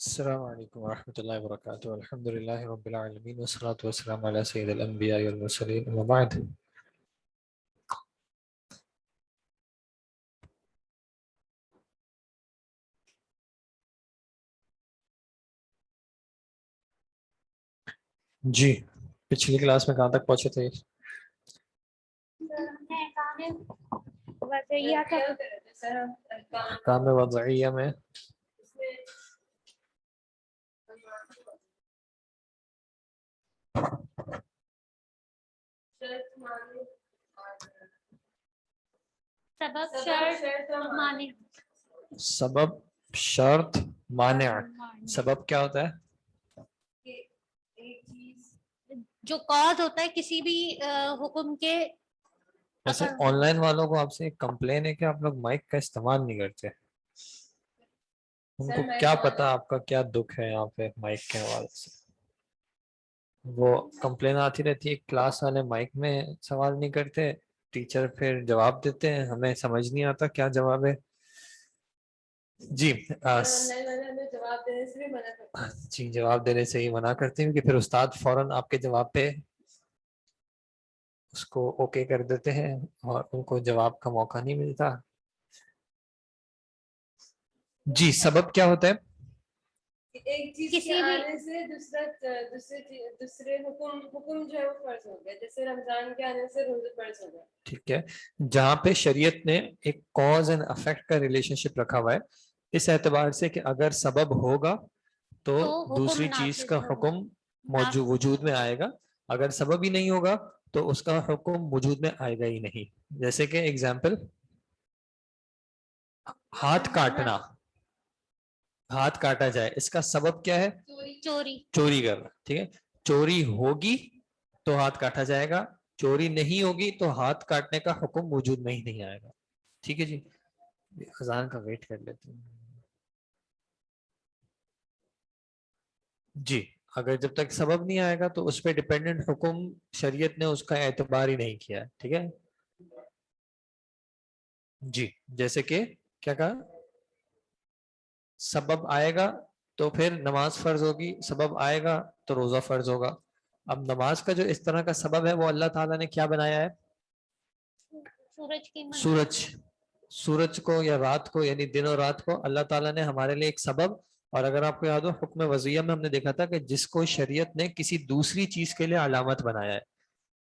السلام علیکم ورحمۃ اللہ وبرکاتہ الحمد للہ رب العالمین والصلاة والسلام علی سید الانبیاء والمرسلین اما بعد. جی پچھلی کلاس میں کہاں تک پہنچے تھے؟ احکام وضعیہ میں سبب شرط مانع. سبب کیا ہوتا ہے؟ جو کاز ہوتا ہے کسی بھی حکم کے. ویسے آن لائن والوں کو آپ سے ایک کمپلین ہے کہ آپ لوگ مائک کا استعمال نہیں کرتے. ان کو کیا پتا آپ کا کیا دکھ ہے یہاں پہ مائک کے حوالے سے. وہ کمپلین آتی رہتی ہے کلاس والے مائک میں سوال نہیں کرتے, ٹیچر پھر جواب دیتے ہیں, ہمیں سمجھ نہیں آتا کیا جواب ہے. جی جواب دینے سے ہی منع کرتے ہیں کہ پھر استاد فوراً آپ کے جواب پہ اس کو اوکے کر دیتے ہیں اور ان کو جواب کا موقع نہیں ملتا. جی سبب کیا ہوتا ہے؟ ایک چیز کے آنے سے دوسرے حکم جو ہے وہ فرض ہو گیا, جیسے رمضان کے آنے سے روزے فرض ہو گیا. ٹھیک ہے, جہاں پہ شریعت نے ایک کاز اینڈ افیکٹ کا ریلیشن شپ رکھا ہوا ہے اس اعتبار سے کہ اگر سبب ہوگا تو دوسری چیز کا حکم وجود میں آئے گا, اگر سبب ہی نہیں ہوگا تو اس کا حکم وجود میں آئے گا ہی نہیں. جیسے کہ اگزامپل, ہاتھ کاٹنا, ہاتھ کاٹا جائے, اس کا سبب کیا ہے؟ چوری کرنا. ٹھیک ہے, چوری ہوگی تو ہاتھ کاٹا جائے گا, چوری نہیں ہوگی تو ہاتھ کاٹنے کا حکم وجود میں ہی نہیں آئے گا. ٹھیک ہے جی, اذان کا ویٹ کر لیتے ہیں. جی اگر جب تک سبب نہیں آئے گا تو اس پہ ڈیپینڈنٹ حکم شریعت نے اس کا اعتبار ہی نہیں کیا. ٹھیک ہے جی, جیسے کہ کیا کہا, سبب آئے گا تو پھر نماز فرض ہوگی, سبب آئے گا تو روزہ فرض ہوگا. اب نماز کا جو اس طرح کا سبب ہے وہ اللہ تعالیٰ نے کیا بنایا ہے؟ سورج کو یا رات کو, یعنی دن اور رات کو اللہ تعالیٰ نے ہمارے لیے ایک سبب. اور اگر آپ کو یاد ہو حکم وضعیہ میں ہم نے دیکھا تھا کہ جس کو شریعت نے کسی دوسری چیز کے لیے علامت بنایا ہے.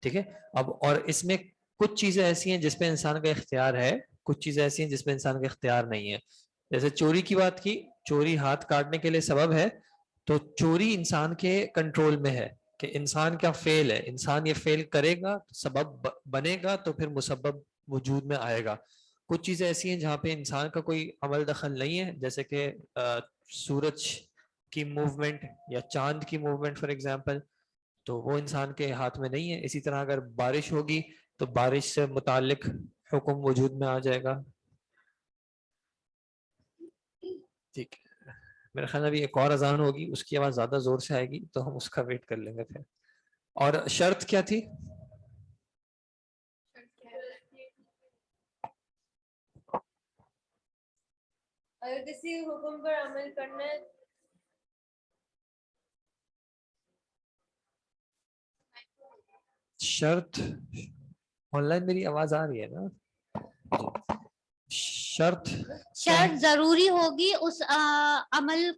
ٹھیک ہے, اب اور اس میں کچھ چیزیں ایسی ہیں جس پہ انسان کا اختیار ہے, کچھ چیزیں ایسی ہیں جس پہ انسان کا اختیار نہیں ہے. جیسے چوری کی بات کی, چوری ہاتھ کاٹنے کے لیے سبب ہے, تو چوری انسان کے کنٹرول میں ہے کہ انسان کیا فعل ہے, انسان یہ فعل کرے گا سبب بنے گا تو پھر مسبب وجود میں آئے گا. کچھ چیزیں ایسی ہیں جہاں پہ انسان کا کوئی عمل دخل نہیں ہے, جیسے کہ سورج کی موومنٹ یا چاند کی موومنٹ فار ایگزامپل, تو وہ انسان کے ہاتھ میں نہیں ہے. اسی طرح اگر بارش ہوگی تو بارش سے متعلق حکم وجود میں آ جائے گا. ٹھیک ہے, میرا خیال ابھی ایک اور اذان ہوگی, اس کی آواز زیادہ زور سے آئے گی تو ہم اس کا ویٹ کر لیں گے پھر. اور شرط کیا تھی؟ اگر کسی حکم پر عمل کرنا ہے شرط, آن لائن میری آواز آ رہی ہے نا؟ شرط ضروری ہوگی اس عمل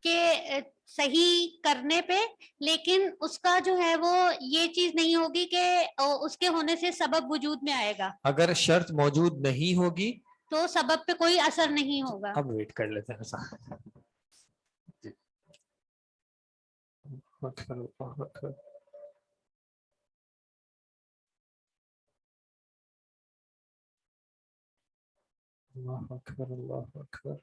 کے صحیح کرنے پہ, لیکن اس کا جو ہے وہ یہ چیز نہیں ہوگی کہ اس کے ہونے سے سبب وجود میں آئے گا. اگر شرط موجود نہیں ہوگی تو سبب پہ کوئی اثر نہیں ہوگا. اب ویٹ کر لیتے ہیں. اللہ اکبر اللہ اکبر.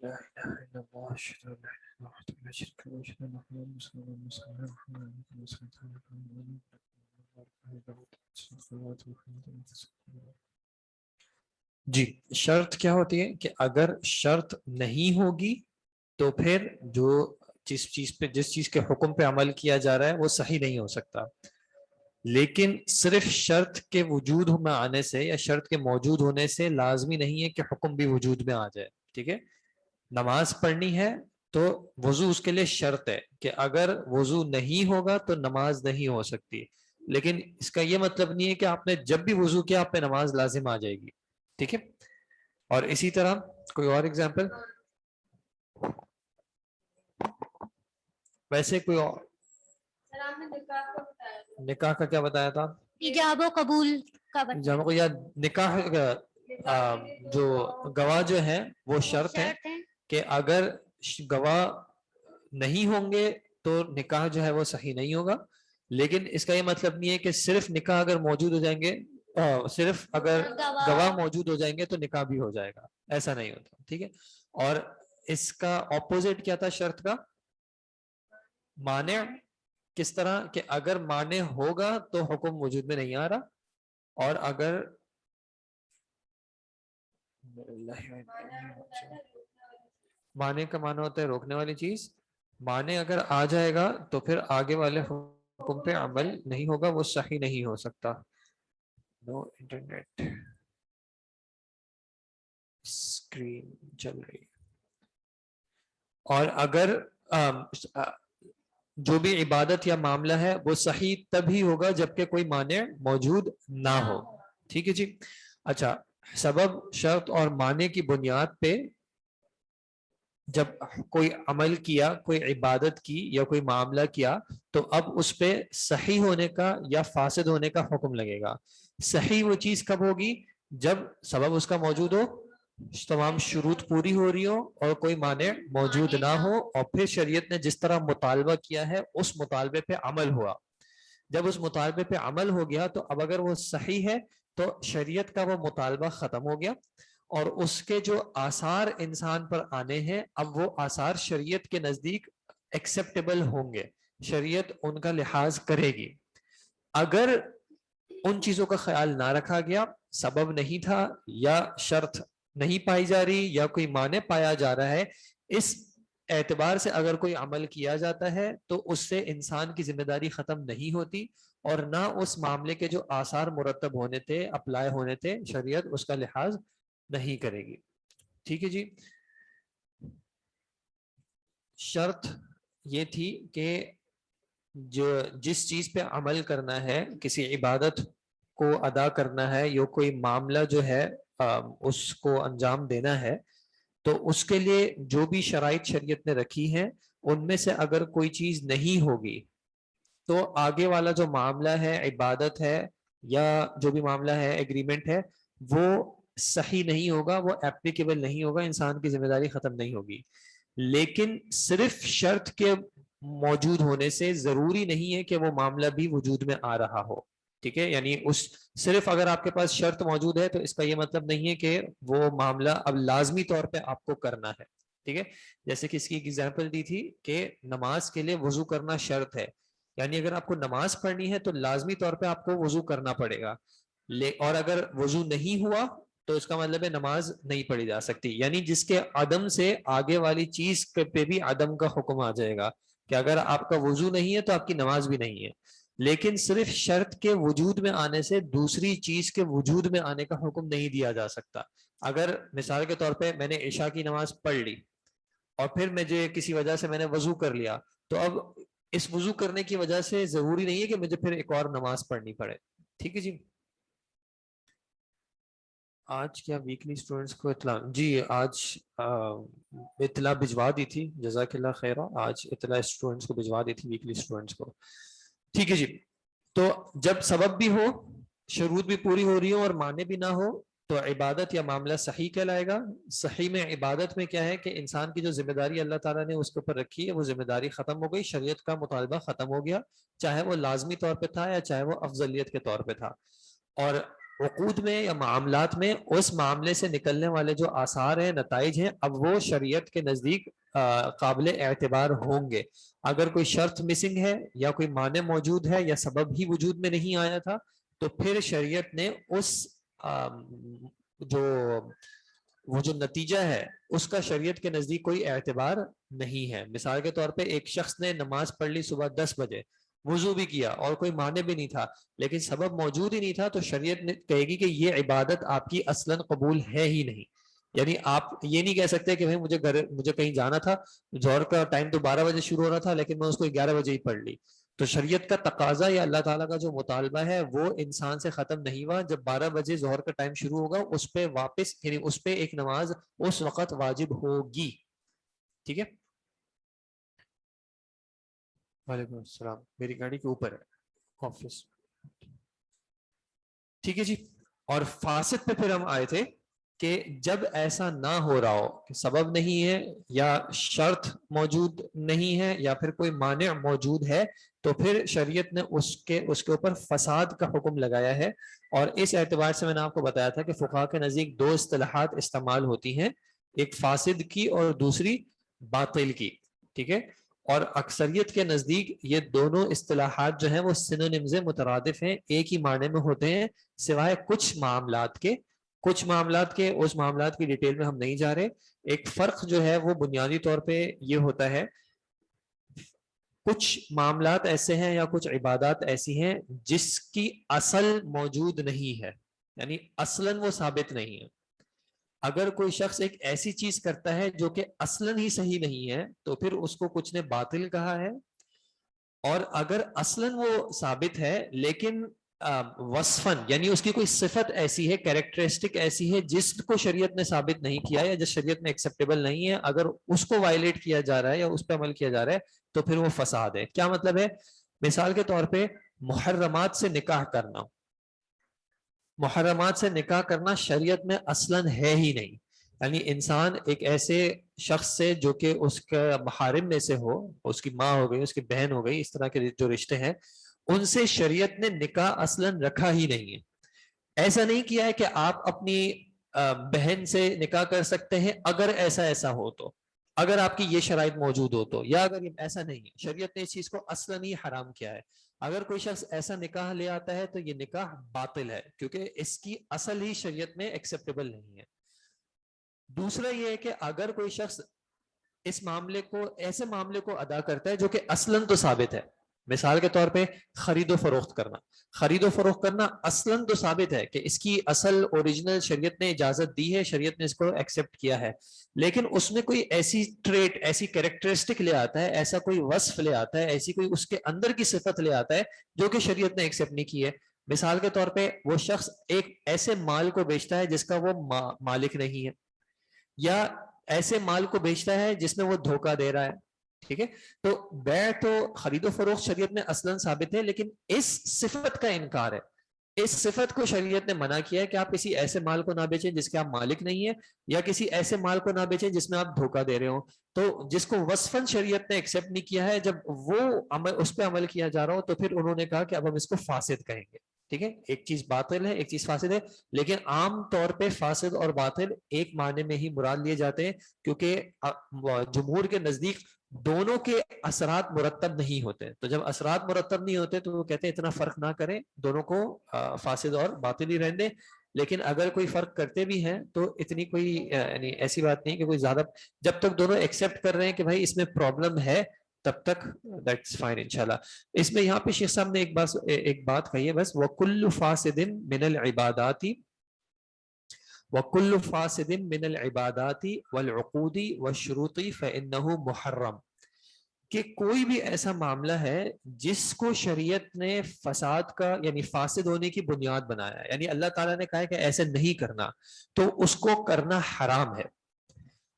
لا إله إلا الله أشهد أن لا إله إلا الله وحده لا شريك له وأشهد أن محمدا رسول الله صلى الله عليه وسلم. جی شرط کیا ہوتی ہے کہ اگر شرط نہیں ہوگی تو پھر جو جس چیز کے حکم پہ عمل کیا جا رہا ہے وہ صحیح نہیں ہو سکتا. لیکن صرف شرط کے وجود میں آنے سے یا شرط کے موجود ہونے سے لازمی نہیں ہے کہ حکم بھی وجود میں آ جائے. ٹھیک ہے, نماز پڑھنی ہے تو وضو اس کے لیے شرط ہے کہ اگر وضو نہیں ہوگا تو نماز نہیں ہو سکتی. لیکن اس کا یہ مطلب نہیں ہے کہ آپ نے جب بھی وضو کیا آپ پہ نماز لازم آ جائے گی. ٹھیک ہے, اور اسی طرح کوئی اور ایگزامپل ویسے کوئی اور نکاح کا کیا بتایا تھا؟ ایجاب و قبول کا جب کو یا نکاح جو گواہ جو ہے وہ شرط ہے کہ اگر گواہ نہیں ہوں گے تو نکاح جو ہے وہ صحیح نہیں ہوگا. لیکن اس کا یہ مطلب نہیں ہے کہ صرف نکاح اگر موجود ہو جائیں گے صرف اگر گواہ موجود ہو جائیں گے تو نکاح بھی ہو جائے گا, ایسا نہیں ہوتا. ٹھیک ہے, اور اس کا اپوزٹ کیا تھا شرط کا؟ مانع. کس طرح کہ اگر مانع ہوگا تو حکم وجود میں نہیں آ رہا, اور اگر مانع کا معنی ہوتا ہے روکنے والی چیز, مانع اگر آ جائے گا تو پھر آگے والے حکم پہ عمل نہیں ہوگا, وہ صحیح نہیں ہو سکتا. نو انٹرنیٹ اسکرین چل رہی. اور اگر جو بھی عبادت یا معاملہ ہے وہ صحیح تبھی ہوگا جبکہ کوئی مانع موجود نہ ہو. ٹھیک ہے جی. اچھا, سبب شرط اور مانع کی بنیاد پہ جب کوئی عمل کیا, کوئی عبادت کی یا کوئی معاملہ کیا تو اب اس پہ صحیح ہونے کا یا فاسد ہونے کا حکم لگے گا. صحیح وہ چیز کب ہوگی؟ جب سبب اس کا موجود ہو, تمام شروط پوری ہو رہی ہو اور کوئی مانع موجود نہ ہو, اور پھر شریعت نے جس طرح مطالبہ کیا ہے اس مطالبے پہ عمل ہوا. جب اس مطالبے پہ عمل ہو گیا تو اب اگر وہ صحیح ہے تو شریعت کا وہ مطالبہ ختم ہو گیا, اور اس کے جو آثار انسان پر آنے ہیں اب وہ آثار شریعت کے نزدیک ایکسیپٹیبل ہوں گے, شریعت ان کا لحاظ کرے گی. اگر ان چیزوں کا خیال نہ رکھا گیا, سبب نہیں تھا یا شرط نہیں پائی جا رہی یا کوئی معنی پایا جا رہا ہے, اس اعتبار سے اگر کوئی عمل کیا جاتا ہے تو اس سے انسان کی ذمہ داری ختم نہیں ہوتی, اور نہ اس معاملے کے جو آثار مرتب ہونے تھے, اپلائی ہونے تھے, شریعت اس کا لحاظ نہیں کرے گی. ٹھیک ہے جی. شرط یہ تھی کہ جو جس چیز پہ عمل کرنا ہے, کسی عبادت کو ادا کرنا ہے یا کوئی معاملہ جو ہے اس کو انجام دینا ہے, تو اس کے لیے جو بھی شرائط شریعت نے رکھی ہیں ان میں سے اگر کوئی چیز نہیں ہوگی تو آگے والا جو معاملہ ہے, عبادت ہے یا جو بھی معاملہ ہے, ایگریمنٹ ہے, وہ صحیح نہیں ہوگا, وہ ایپلیکیبل نہیں ہوگا, انسان کی ذمہ داری ختم نہیں ہوگی. لیکن صرف شرط کے موجود ہونے سے ضروری نہیں ہے کہ وہ معاملہ بھی وجود میں آ رہا ہو. ٹھیک ہے, یعنی اس صرف اگر آپ کے پاس شرط موجود ہے تو اس کا یہ مطلب نہیں ہے کہ وہ معاملہ اب لازمی طور پہ آپ کو کرنا ہے. ٹھیک ہے, جیسے کہ اس کی ایگزامپل دی تھی کہ نماز کے لیے وضو کرنا شرط ہے, یعنی اگر آپ کو نماز پڑھنی ہے تو لازمی طور پہ آپ کو وضو کرنا پڑے گا, اور اگر وضو نہیں ہوا تو اس کا مطلب ہے نماز نہیں پڑھی جا سکتی. یعنی جس کے عدم سے آگے والی چیز پہ بھی عدم کا حکم آ جائے گا کہ اگر آپ کا وضو نہیں ہے تو آپ کی نماز بھی نہیں ہے. لیکن صرف شرط کے وجود میں آنے سے دوسری چیز کے وجود میں آنے کا حکم نہیں دیا جا سکتا. اگر مثال کے طور پہ میں نے عشاء کی نماز پڑھ لی اور پھر مجھے کسی وجہ سے میں نے وضو کر لیا, تو اب اس وضو کرنے کی وجہ سے ضروری نہیں ہے کہ مجھے پھر ایک اور نماز پڑھنی پڑے. ٹھیک ہے جی. آج کیا ویکلی اسٹوڈنٹس کو اطلاع, جی آج اطلاع بھجوا دی تھی, جزاک اللہ خیر. آج اطلاع اسٹوڈنٹس کو بھجوا دی تھی, ویکلی اسٹوڈنٹس کو. ٹھیک ہے جی. تو جب سبب بھی ہو, شروط بھی پوری ہو رہی ہو اور معنی بھی نہ ہو, تو عبادت یا معاملہ صحیح کہلائے گا. صحیح میں عبادت میں کیا ہے کہ انسان کی جو ذمہ داری اللہ تعالیٰ نے اس کے اوپر رکھی ہے وہ ذمہ داری ختم ہو گئی, شریعت کا مطالبہ ختم ہو گیا, چاہے وہ لازمی طور پہ تھا یا چاہے وہ افضلیت کے طور پہ تھا. اور عقود میں یا معاملات میں اس معاملے سے نکلنے والے جو آثار ہیں, نتائج ہیں, اب وہ شریعت کے نزدیک قابل اعتبار ہوں گے. اگر کوئی شرط مسنگ ہے یا کوئی معنی موجود ہے یا سبب ہی وجود میں نہیں آیا تھا, تو پھر شریعت نے اس وہ جو نتیجہ ہے اس کا شریعت کے نزدیک کوئی اعتبار نہیں ہے. مثال کے طور پہ ایک شخص نے نماز پڑھ لی صبح 10 بجے, وضو بھی کیا اور کوئی معنی بھی نہیں تھا, لیکن سبب موجود ہی نہیں تھا, تو شریعت نے کہے گی کہ یہ عبادت آپ کی اصلاً قبول ہے ہی نہیں. یعنی آپ یہ نہیں کہہ سکتے کہ بھائی مجھے کہیں جانا تھا, ظہر کا ٹائم تو 12 بجے شروع ہو رہا تھا لیکن میں اس کو 11 بجے ہی پڑھ لی. تو شریعت کا تقاضا یا اللہ تعالیٰ کا جو مطالبہ ہے وہ انسان سے ختم نہیں ہوا. جب 12 بجے ظہر کا ٹائم شروع ہوگا اس پہ واپس, یعنی اس پہ ایک نماز اس وقت واجب ہوگی. ٹھیک ہے. وعلیکم السلام, میری گاڑی کے اوپر ہے آفس. ٹھیک ہے جی. اور فاسد پہ پھر ہم آئے تھے کہ جب ایسا نہ ہو رہا ہو کہ سبب نہیں ہے یا شرط موجود نہیں ہے یا پھر کوئی مانع موجود ہے, تو پھر شریعت نے اس کے اوپر فساد کا حکم لگایا ہے. اور اس اعتبار سے میں نے آپ کو بتایا تھا کہ فقہاء کے نزدیک 2 اصطلاحات استعمال ہوتی ہیں, ایک فاسد کی اور دوسری باطل کی. ٹھیک ہے. اور اکثریت کے نزدیک یہ دونوں اصطلاحات جو ہیں وہ سینونیمز مترادف ہیں, ایک ہی معنی میں ہوتے ہیں, سوائے کچھ معاملات کے. اس معاملات کی ڈیٹیل میں ہم نہیں جا رہے. ایک فرق جو ہے وہ بنیادی طور پہ یہ ہوتا ہے, کچھ معاملات ایسے ہیں یا کچھ عبادات ایسی ہیں جس کی اصل موجود نہیں ہے, یعنی اصلاً وہ ثابت نہیں ہے. اگر کوئی شخص ایک ایسی چیز کرتا ہے جو کہ اصلاً ہی صحیح نہیں ہے تو پھر اس کو کچھ نے باطل کہا ہے. اور اگر اصلاً وہ ثابت ہے لیکن وصفاً, یعنی اس کی کوئی صفت ایسی ہے, کیریکٹرسٹک ایسی ہے جس کو شریعت نے ثابت نہیں کیا یا جس شریعت میں ایکسیپٹیبل نہیں ہے, اگر اس کو وائلیٹ کیا جا رہا ہے یا اس پہ عمل کیا جا رہا ہے تو پھر وہ فساد ہے. کیا مطلب ہے؟ مثال کے طور پہ محرمات سے نکاح کرنا, محرمات سے نکاح کرنا شریعت میں اصلاً ہے ہی نہیں. یعنی انسان ایک ایسے شخص سے جو کہ اس کا محارم میں سے ہو, اس کی ماں ہو گئی, اس کی بہن ہو گئی, اس طرح کے جو رشتے ہیں ان سے شریعت نے نکاح اصلاً رکھا ہی نہیں ہے. ایسا نہیں کیا ہے کہ آپ اپنی بہن سے نکاح کر سکتے ہیں اگر ایسا ہو تو, اگر آپ کی یہ شرائط موجود ہو تو, یا اگر ایسا نہیں ہے, شریعت نے اس چیز کو اصلاً ہی حرام کیا ہے. اگر کوئی شخص ایسا نکاح لے آتا ہے تو یہ نکاح باطل ہے کیونکہ اس کی اصل ہی شریعت میں ایکسیپٹیبل نہیں ہے. دوسرا یہ ہے کہ اگر کوئی شخص اس ایسے معاملے کو ادا کرتا ہے جو کہ اصلاً تو ثابت ہے, مثال کے طور پہ خرید و فروخت کرنا اصلاً تو ثابت ہے کہ اس کی اصل اوریجنل شریعت نے اجازت دی ہے, شریعت نے اس کو ایکسیپٹ کیا ہے, لیکن اس میں کوئی ایسی ٹریٹ, ایسی کیریکٹرسٹک لے آتا ہے, ایسا کوئی وصف لے آتا ہے, ایسی کوئی اس کے اندر کی صفت لے آتا ہے جو کہ شریعت نے ایکسیپٹ نہیں کی ہے. مثال کے طور پہ وہ شخص ایک ایسے مال کو بیچتا ہے جس کا وہ مالک نہیں ہے, یا ایسے مال کو بیچتا ہے جس میں وہ دھوکہ دے رہا ہے. ٹھیک ہے. تو بیع تو خرید و فروخت شریعت میں اصلاً ثابت ہے, لیکن اس صفت کا انکار ہے. اس صفت کو شریعت نے منع کیا ہے کہ آپ کسی ایسے مال کو نہ بیچیں جس کے آپ مالک نہیں ہیں, یا کسی ایسے مال کو نہ بیچیں جس میں آپ دھوکہ دے رہے ہو. تو جس کو وصفاً شریعت نے ایکسیپٹ نہیں کیا ہے, جب وہ اس پہ عمل کیا جا رہا ہو تو پھر انہوں نے کہا کہ اب ہم اس کو فاسد کہیں گے. ٹھیک ہے. ایک چیز باطل ہے, ایک چیز فاسد ہے, لیکن عام طور پہ فاسد اور باطل ایک معنی میں ہی مراد لیے جاتے ہیں, کیونکہ جمہور کے نزدیک دونوں کے اثرات مرتب نہیں ہوتے. تو جب اثرات مرتب نہیں ہوتے تو وہ کہتے ہیں اتنا فرق نہ کریں, دونوں کو فاسد اور باطل ہی رہنے دیں. لیکن اگر کوئی فرق کرتے بھی ہیں تو اتنی کوئی یعنی ایسی بات نہیں کہ کوئی زیادہ, جب تک دونوں ایکسیپٹ کر رہے ہیں کہ بھائی اس میں پرابلم ہے تب تک دیٹس فائن انشاءاللہ. اس میں یہاں پہ شیخ صاحب نے ایک بات کہی ہے بس, وَكُلُّ فَاسِدٍ مِنَ الْعِبَادَاتِ وَكُلُّ فَاسِدٍ مِنَ الْعِبَادَاتِ وَالْعُقُودِ وَالشُّرُوطِ فَإِنَّهُ مُحَرَّمٌ, کہ کوئی بھی ایسا معاملہ ہے جس کو شریعت نے فساد کا یعنی فاسد ہونے کی بنیاد بنایا ہے, یعنی اللہ تعالیٰ نے کہا ہے کہ ایسے نہیں کرنا, تو اس کو کرنا حرام ہے.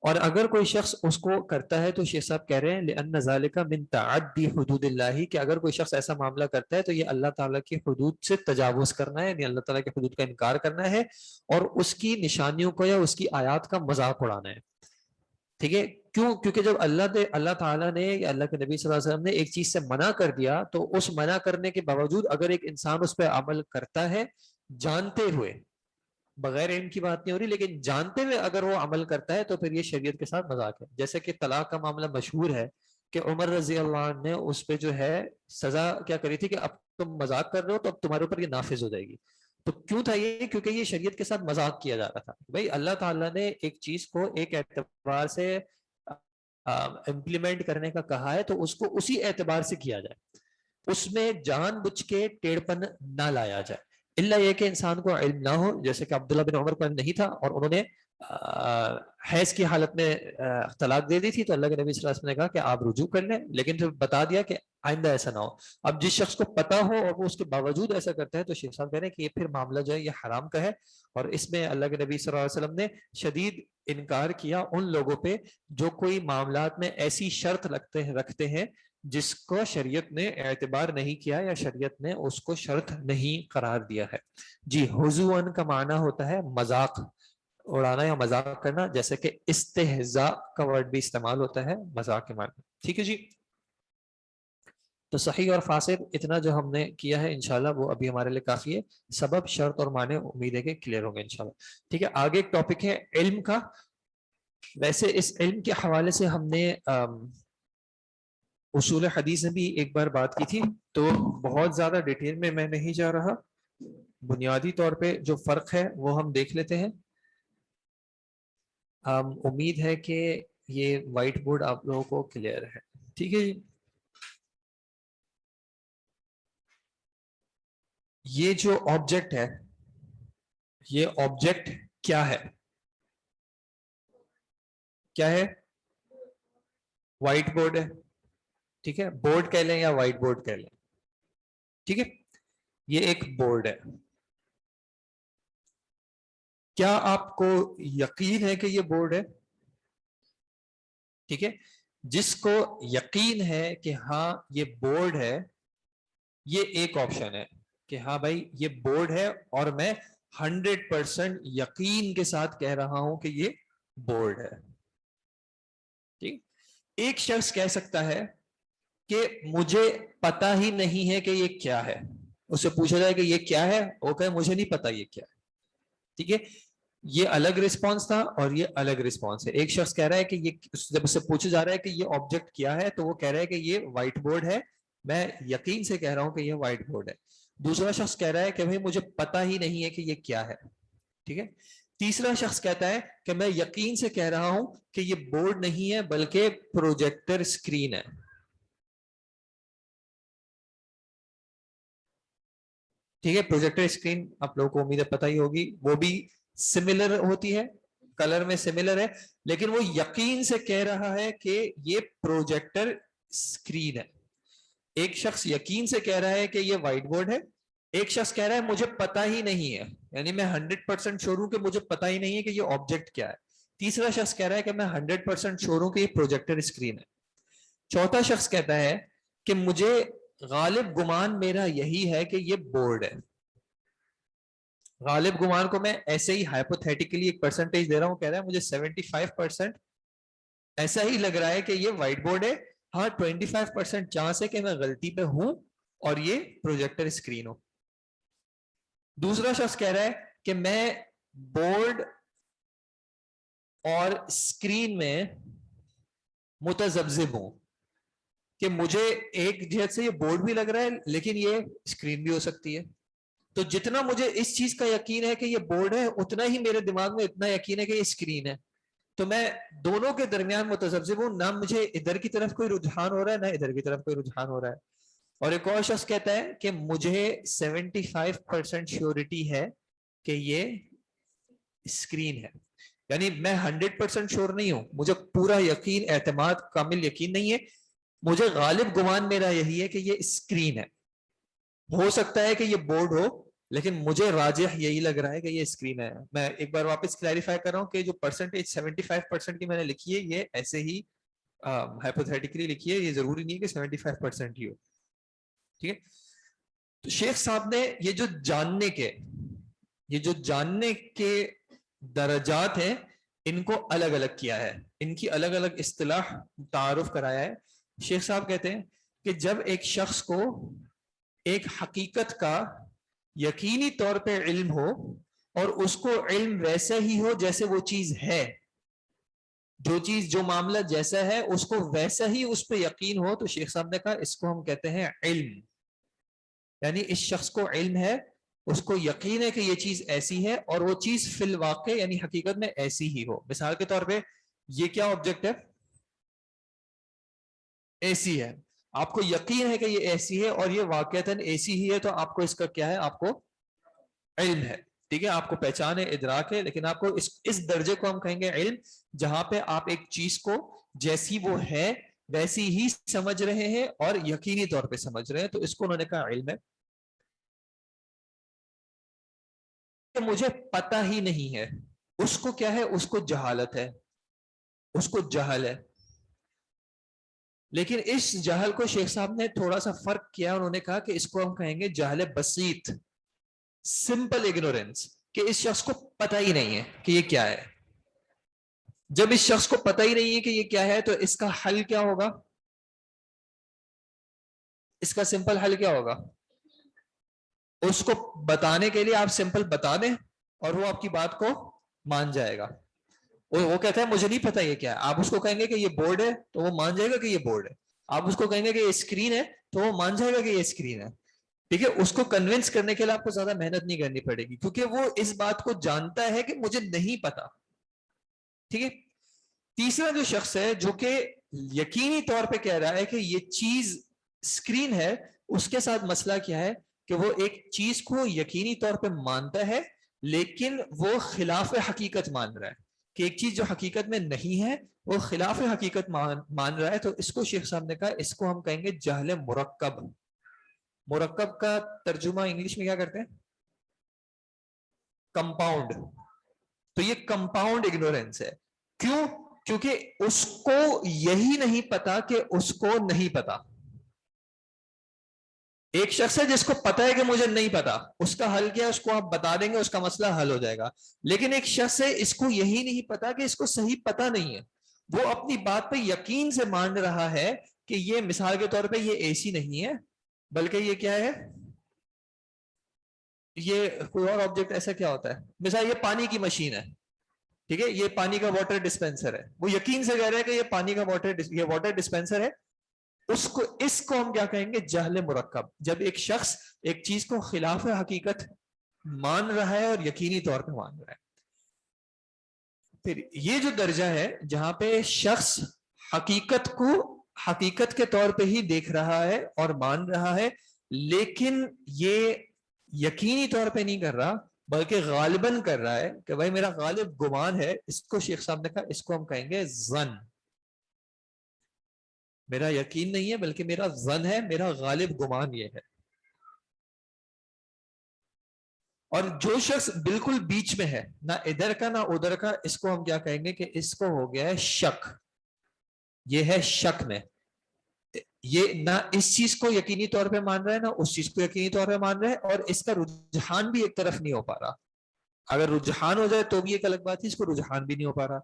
اور اگر کوئی شخص اس کو کرتا ہے تو شیخ صاحب کہہ رہے ہیں لِأَنَّ ذَلِكَ مِن تَعَدِّ حُدُودِ اللَّهِ, کہ اگر کوئی شخص ایسا معاملہ کرتا ہے تو یہ اللہ تعالیٰ کی حدود سے تجاوز کرنا ہے, یعنی اللہ تعالیٰ کی حدود کا انکار کرنا ہے اور اس کی نشانیوں کو یا اس کی آیات کا مذاق اڑانا ہے. ٹھیک ہے, کیوں؟ کیونکہ جب اللہ تعالیٰ نے یا اللہ کے نبی صلی اللہ علیہ وسلم نے ایک چیز سے منع کر دیا تو اس منع کرنے کے باوجود اگر ایک انسان اس پہ عمل کرتا ہے جانتے ہوئے, بغیر علم کی بات نہیں ہو رہی, لیکن جانتے ہوئے اگر وہ عمل کرتا ہے تو پھر یہ شریعت کے ساتھ مذاق ہے. جیسے کہ طلاق کا معاملہ مشہور ہے کہ عمر رضی اللہ عنہ نے اس پہ جو ہے سزا کیا کری تھی کہ اب تم مذاق کر رہے ہو تو اب تمہارے اوپر یہ نافذ ہو جائے گی. تو کیوں تھا یہ؟ کیونکہ یہ شریعت کے ساتھ مذاق کیا جا رہا تھا. بھائی اللہ تعالیٰ نے ایک چیز کو ایک اعتبار سے امپلیمنٹ کرنے کا کہا ہے تو اس کو اسی اعتبار سے کیا جائے, اس میں جان بوجھ کے ٹیڑھپن نہ لایا جائے, الا یہ کہ انسان کو علم نہ ہو. جیسے کہ عبداللہ بن عمر کو علم نہیں تھا اور انہوں نے حیض کی حالت میں طلاق دے دی تھی, تو اللہ کے نبی صلی اللہ علیہ وسلم نے کہا کہ آپ رجوع کر لیں, لیکن پھر بتا دیا کہ آئندہ ایسا نہ ہو. اب جس شخص کو پتا ہو اور وہ اس کے باوجود ایسا کرتا ہے تو شیخ صاحب کہہ رہے ہیں کہ یہ پھر معاملہ جو ہے یہ حرام کا ہے, اور اس میں اللہ کے نبی صلی اللہ علیہ وسلم نے شدید انکار کیا ان لوگوں پہ جو کوئی معاملات میں ایسی شرط رکھتے ہیں جس کو شریعت نے اعتبار نہیں کیا یا شریعت نے اس کو شرط نہیں قرار دیا ہے. جی, حضوان کا معنی ہوتا ہے مذاق اڑانا یا مذاق کرنا, جیسے کہ استہزاء کا ورڈ بھی استعمال ہوتا ہے مذاق کے معنی. ٹھیک ہے جی, تو صحیح اور فاسد اتنا جو ہم نے کیا ہے انشاءاللہ وہ ابھی ہمارے لیے کافی ہے. سبب, شرط اور معنی امید ہے کہ کلیئر ہوں گے انشاءاللہ. ٹھیک ہے, آگے ایک ٹاپک ہے علم کا. ویسے اس علم کے حوالے سے ہم نے اصول حدیث میں بھی ایک بار بات کی تھی, تو بہت زیادہ ڈیٹیل میں نہیں جا رہا. بنیادی طور پہ جو فرق ہے وہ ہم دیکھ لیتے ہیں. امید ہے کہ یہ وائٹ بورڈ آپ لوگوں کو کلیئر ہے. ٹھیک ہے جی, یہ جو آبجیکٹ ہے یہ آبجیکٹ کیا ہے؟ کیا ہے؟ وائٹ بورڈ ہے. ٹھیک ہے, بورڈ کہہ لیں یا وائٹ بورڈ کہہ لیں. ٹھیک ہے, یہ ایک بورڈ ہے. کیا آپ کو یقین ہے کہ یہ بورڈ ہے؟ ٹھیک ہے, جس کو یقین ہے کہ ہاں یہ بورڈ ہے, یہ ایک آپشن ہے کہ ہاں بھائی یہ بورڈ ہے اور میں 100% یقین کے ساتھ کہہ رہا ہوں کہ یہ بورڈ ہے. ٹھیک, ایک شخص کہہ سکتا ہے کہ مجھے پتا ہی نہیں ہے کہ یہ کیا ہے. اسے پوچھا جائے کہ یہ کیا ہے, وہ کہے مجھے نہیں پتا یہ کیا ہے. ٹھیک ہے, یہ الگ رسپانس تھا اور یہ الگ رسپانس ہے. ایک شخص کہہ رہا ہے کہ یہ, جب اسے پوچھا جا رہا ہے کہ یہ آبجیکٹ کیا ہے تو وہ کہہ رہا ہے کہ یہ وائٹ بورڈ ہے, میں یقین سے کہہ رہا ہوں کہ یہ وائٹ بورڈ ہے. دوسرا شخص کہہ رہا ہے کہ بھائی مجھے پتا ہی نہیں ہے کہ یہ کیا ہے. ٹھیک ہے, تیسرا شخص کہتا ہے کہ میں یقین سے کہہ رہا ہوں کہ یہ بورڈ نہیں ہے بلکہ پروجیکٹر اسکرین ہے. ٹھیک ہے, پروجیکٹر اسکرین آپ لوگوں کو امید ہے پتہ ہی ہوگی, وہ بھی سملر ہوتی ہے, کلر میں سملر ہے, لیکن وہ یقین سے کہہ رہا ہے کہ یہ پروجیکٹر اسکرین ہے. ایک شخص یقین سے کہہ رہا ہے کہ یہ وائٹ بورڈ ہے, ایک شخص کہہ رہا ہے مجھے پتا ہی نہیں ہے, یعنی میں 100% شور ہوں کہ مجھے پتا ہی نہیں ہے کہ یہ آبجیکٹ کیا ہے. تیسرا شخص کہہ رہا ہے کہ میں 100% شور ہوں کہ یہ پروجیکٹر اسکرین ہے. چوتھا شخص کہتا ہے کہ مجھے غالب گمان میرا یہی ہے کہ یہ بورڈ ہے. غالب گمان کو میں ایسے ہی ہائپوتھیٹیکلی ایک پرسنٹیج دے رہا ہوں, کہہ رہا ہے مجھے 75% ایسا ہی لگ رہا ہے کہ یہ وائٹ بورڈ ہے, ہاں 25% چانس ہے کہ میں غلطی پہ ہوں اور یہ پروجیکٹر اسکرین ہو. دوسرا شخص کہہ رہا ہے کہ میں بورڈ اور اسکرین میں متذبذب ہوں, کہ مجھے ایک جہت سے یہ بورڈ بھی لگ رہا ہے لیکن یہ اسکرین بھی ہو سکتی ہے. تو جتنا مجھے اس چیز کا یقین ہے کہ یہ بورڈ ہے اتنا ہی میرے دماغ میں اتنا یقین ہے کہ یہ اسکرین ہے. تو میں دونوں کے درمیان متذبذب ہوں, نہ مجھے ادھر کی طرف کوئی رجحان ہو رہا ہے نہ ادھر کی طرف کوئی رجحان ہو رہا ہے. اور ایک اور شخص کہتا ہے کہ مجھے 75% شیورٹی ہے کہ یہ اسکرین ہے, یعنی میں 100% شور نہیں ہوں, مجھے پورا یقین, اعتماد, کامل یقین نہیں ہے, مجھے غالب گمان میرا یہی ہے کہ یہ اسکرین ہے. ہو سکتا ہے کہ یہ بورڈ ہو, لیکن مجھے راجح یہی لگ رہا ہے کہ یہ اسکرین ہے. میں ایک بار واپس کلیریفائی کر رہا ہوں کہ جو پرسنٹیج 75% کی میں نے لکھی ہے یہ ایسے ہی ہائپوتھیٹیکلی لکھی ہے, یہ ضروری نہیں کہ 75% ہی ہو. ٹھیک ہے, تو شیخ صاحب نے یہ جو جاننے کے درجات ہیں ان کو الگ الگ کیا ہے, ان کی الگ الگ اصطلاح تعارف کرایا ہے. شیخ صاحب کہتے ہیں کہ جب ایک شخص کو ایک حقیقت کا یقینی طور پہ علم ہو اور اس کو علم ویسا ہی ہو جیسے وہ چیز ہے, جو معاملہ جیسا ہے اس کو ویسا ہی اس پہ یقین ہو, تو شیخ صاحب نے کہا اس کو ہم کہتے ہیں علم. یعنی اس شخص کو علم ہے, اس کو یقین ہے کہ یہ چیز ایسی ہے اور وہ چیز فی الواقع یعنی حقیقت میں ایسی ہی ہو. مثال کے طور پہ یہ کیا آبجیکٹ ہے, ایسی ہے, آپ کو یقین ہے کہ یہ ایسی ہے اور یہ واقعتاً ایسی ہی ہے, تو آپ کو اس کا کیا ہے, آپ کو علم ہے. ٹھیک ہے, آپ کو پہچان ہے, ادراک ہے, لیکن آپ کو اس درجے کو ہم کہیں گے علم, جہاں پہ آپ ایک چیز کو جیسی وہ ہے ویسی ہی سمجھ رہے ہیں اور یقینی طور پہ سمجھ رہے ہیں, تو اس کو انہوں نے کہا علم ہے. مجھے پتہ ہی نہیں ہے, اس کو کیا ہے, اس کو جہالت ہے, اس کو جہل ہے. لیکن اس جہل کو شیخ صاحب نے تھوڑا سا فرق کیا, انہوں نے کہا کہ اس کو ہم کہیں گے جہل بسیط, سمپل اگنورینس, کہ اس شخص کو پتہ ہی نہیں ہے کہ یہ کیا ہے. جب اس شخص کو پتہ ہی نہیں ہے کہ یہ کیا ہے تو اس کا حل کیا ہوگا, اس کا سمپل حل کیا ہوگا, اس کو بتانے کے لیے آپ سمپل بتا دیں اور وہ آپ کی بات کو مان جائے گا. وہ کہتا ہے مجھے نہیں پتا یہ کیا ہے, آپ اس کو کہیں گے کہ یہ بورڈ ہے تو وہ مان جائے گا کہ یہ بورڈ ہے. آپ اس کو کہیں گے کہ یہ اسکرین ہے تو وہ مان جائے گا کہ یہ اسکرین ہے. ٹھیک ہے, اس کو کنونس کرنے کے لیے آپ کو زیادہ محنت نہیں کرنی پڑے گی, کیونکہ وہ اس بات کو جانتا ہے کہ مجھے نہیں پتا. ٹھیک ہے, تیسرا جو شخص ہے جو کہ یقینی طور پہ کہہ رہا ہے کہ یہ چیز اسکرین ہے, اس کے ساتھ مسئلہ کیا ہے کہ وہ ایک چیز کو یقینی طور پہ مانتا ہے لیکن وہ خلاف حقیقت مان رہا ہے, کہ ایک چیز جو حقیقت میں نہیں ہے وہ خلاف حقیقت مان رہا ہے. تو اس کو شیخ صاحب نے کہا اس کو ہم کہیں گے جہل مرکب. مرکب کا ترجمہ انگلش میں کیا کرتے ہیں, کمپاؤنڈ. تو یہ کمپاؤنڈ اگنورینس ہے. کیوں, کیونکہ اس کو یہی نہیں پتا کہ اس کو نہیں پتا. ایک شخص ہے جس کو پتا ہے کہ مجھے نہیں پتا, اس کا حل کیا, اس کو آپ بتا دیں گے اس کا مسئلہ حل ہو جائے گا. لیکن ایک شخص ہے اس کو یہی نہیں پتا کہ اس کو صحیح پتا نہیں ہے, وہ اپنی بات پہ یقین سے مان رہا ہے کہ یہ مثال کے طور پہ یہ اے سی نہیں ہے بلکہ یہ کیا ہے, یہ کوئی اور آبجیکٹ ایسا کیا ہوتا ہے, مثال یہ پانی کی مشین ہے. ٹھیک ہے, یہ پانی کا واٹر ڈسپینسر ہے, وہ یقین سے کہہ رہا ہے کہ یہ پانی کا واٹر ڈسپینسر ہے. اس کو ہم کیا کہیں گے, جہل مرکب. جب ایک شخص ایک چیز کو خلاف حقیقت مان رہا ہے اور یقینی طور پہ مان رہا ہے. پھر یہ جو درجہ ہے جہاں پہ شخص حقیقت کو حقیقت کے طور پہ ہی دیکھ رہا ہے اور مان رہا ہے, لیکن یہ یقینی طور پہ نہیں کر رہا بلکہ غالباً کر رہا ہے کہ بھائی میرا غالب گمان ہے, اس کو شیخ صاحب نے کہا اس کو ہم کہیں گے ظن. میرا یقین نہیں ہے بلکہ میرا ظن ہے, میرا غالب گمان یہ ہے. اور جو شخص بالکل بیچ میں ہے, نہ ادھر کا نہ ادھر کا, اس کو ہم کیا کہیں گے کہ اس کو ہو گیا ہے شک. یہ ہے شک میں, یہ نہ اس چیز کو یقینی طور پہ مان رہا ہے نہ اس چیز کو یقینی طور پہ مان رہا ہے, اور اس کا رجحان بھی ایک طرف نہیں ہو پا رہا. اگر رجحان ہو جائے تو بھی ایک الگ بات ہے, اس کو رجحان بھی نہیں ہو پا رہا.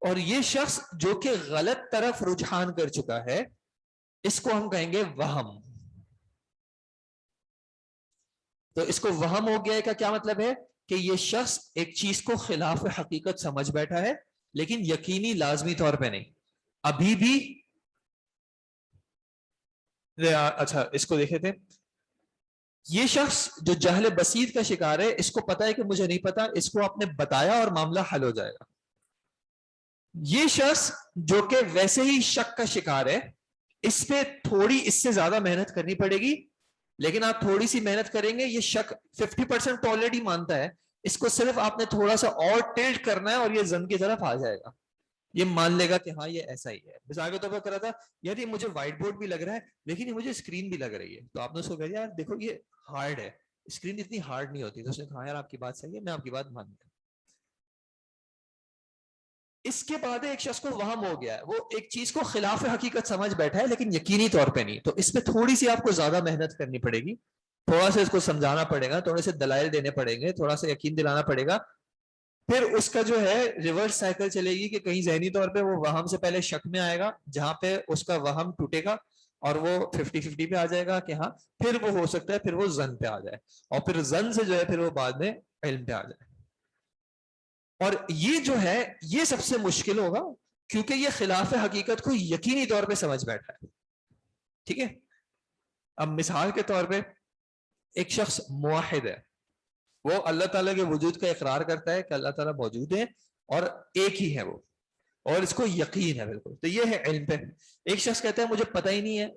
اور یہ شخص جو کہ غلط طرف رجحان کر چکا ہے اس کو ہم کہیں گے وہم. تو اس کو وہم ہو گیا ہے کا کیا مطلب ہے کہ یہ شخص ایک چیز کو خلاف حقیقت سمجھ بیٹھا ہے لیکن یقینی لازمی طور پہ نہیں. ابھی بھی اچھا اس کو دیکھے تھے, یہ شخص جو جہل بسیط کا شکار ہے, اس کو پتا ہے کہ مجھے نہیں پتا, اس کو آپ نے بتایا اور معاملہ حل ہو جائے گا. یہ شخص جو کہ ویسے ہی شک کا شکار ہے, اس پہ تھوڑی اس سے زیادہ محنت کرنی پڑے گی, لیکن آپ تھوڑی سی محنت کریں گے, یہ شک 50% آلریڈی مانتا ہے, اس کو صرف آپ نے تھوڑا سا اور ٹلٹ کرنا ہے اور یہ زن کی طرف آ جائے گا, یہ مان لے گا کہ ہاں یہ ایسا ہی ہے. مثال کے طور پر کرا تھا یار یہ مجھے وائٹ بورڈ بھی لگ رہا ہے لیکن یہ مجھے اسکرین بھی لگ رہی ہے, تو آپ نے اس کو کہا یار دیکھو یہ ہارڈ ہے, اسکرین اتنی ہارڈ نہیں ہوتی, تو اس نے کہا یار آپ کی بات صحیح ہے, میں آپ کی بات مان لوں. اس کے بعد ایک شخص کو وہم ہو گیا ہے, وہ ایک چیز کو خلاف حقیقت سمجھ بیٹھا ہے لیکن یقینی طور پہ نہیں, تو اس پہ تھوڑی سی آپ کو زیادہ محنت کرنی پڑے گی, تھوڑا سا اس کو سمجھانا پڑے گا, تھوڑے سے دلائل دینے پڑیں گے, تھوڑا سا یقین دلانا پڑے گا. پھر اس کا جو ہے ریورس سائیکل چلے گی کہ کہیں ذہنی طور پہ وہ وہم سے پہلے شک میں آئے گا, جہاں پہ اس کا وہم ٹوٹے گا اور وہ 50-50 پہ آ جائے گا کہ ہاں, پھر وہ ہو سکتا ہے پھر وہ زن پہ آ جائے, اور پھر زن سے جو ہے پھر وہ بعد میں علم پہ آ جائے. اور یہ جو ہے یہ سب سے مشکل ہوگا کیونکہ یہ خلاف حقیقت کو یقینی طور پہ سمجھ بیٹھا ہے. ٹھیک ہے, اب مثال کے طور پہ ایک شخص موحد ہے, وہ اللہ تعالیٰ کے وجود کا اقرار کرتا ہے کہ اللہ تعالیٰ موجود ہے اور ایک ہی ہے وہ, اور اس کو یقین ہے بالکل, تو یہ ہے علم پہ. ایک شخص کہتا ہے مجھے پتہ ہی نہیں ہے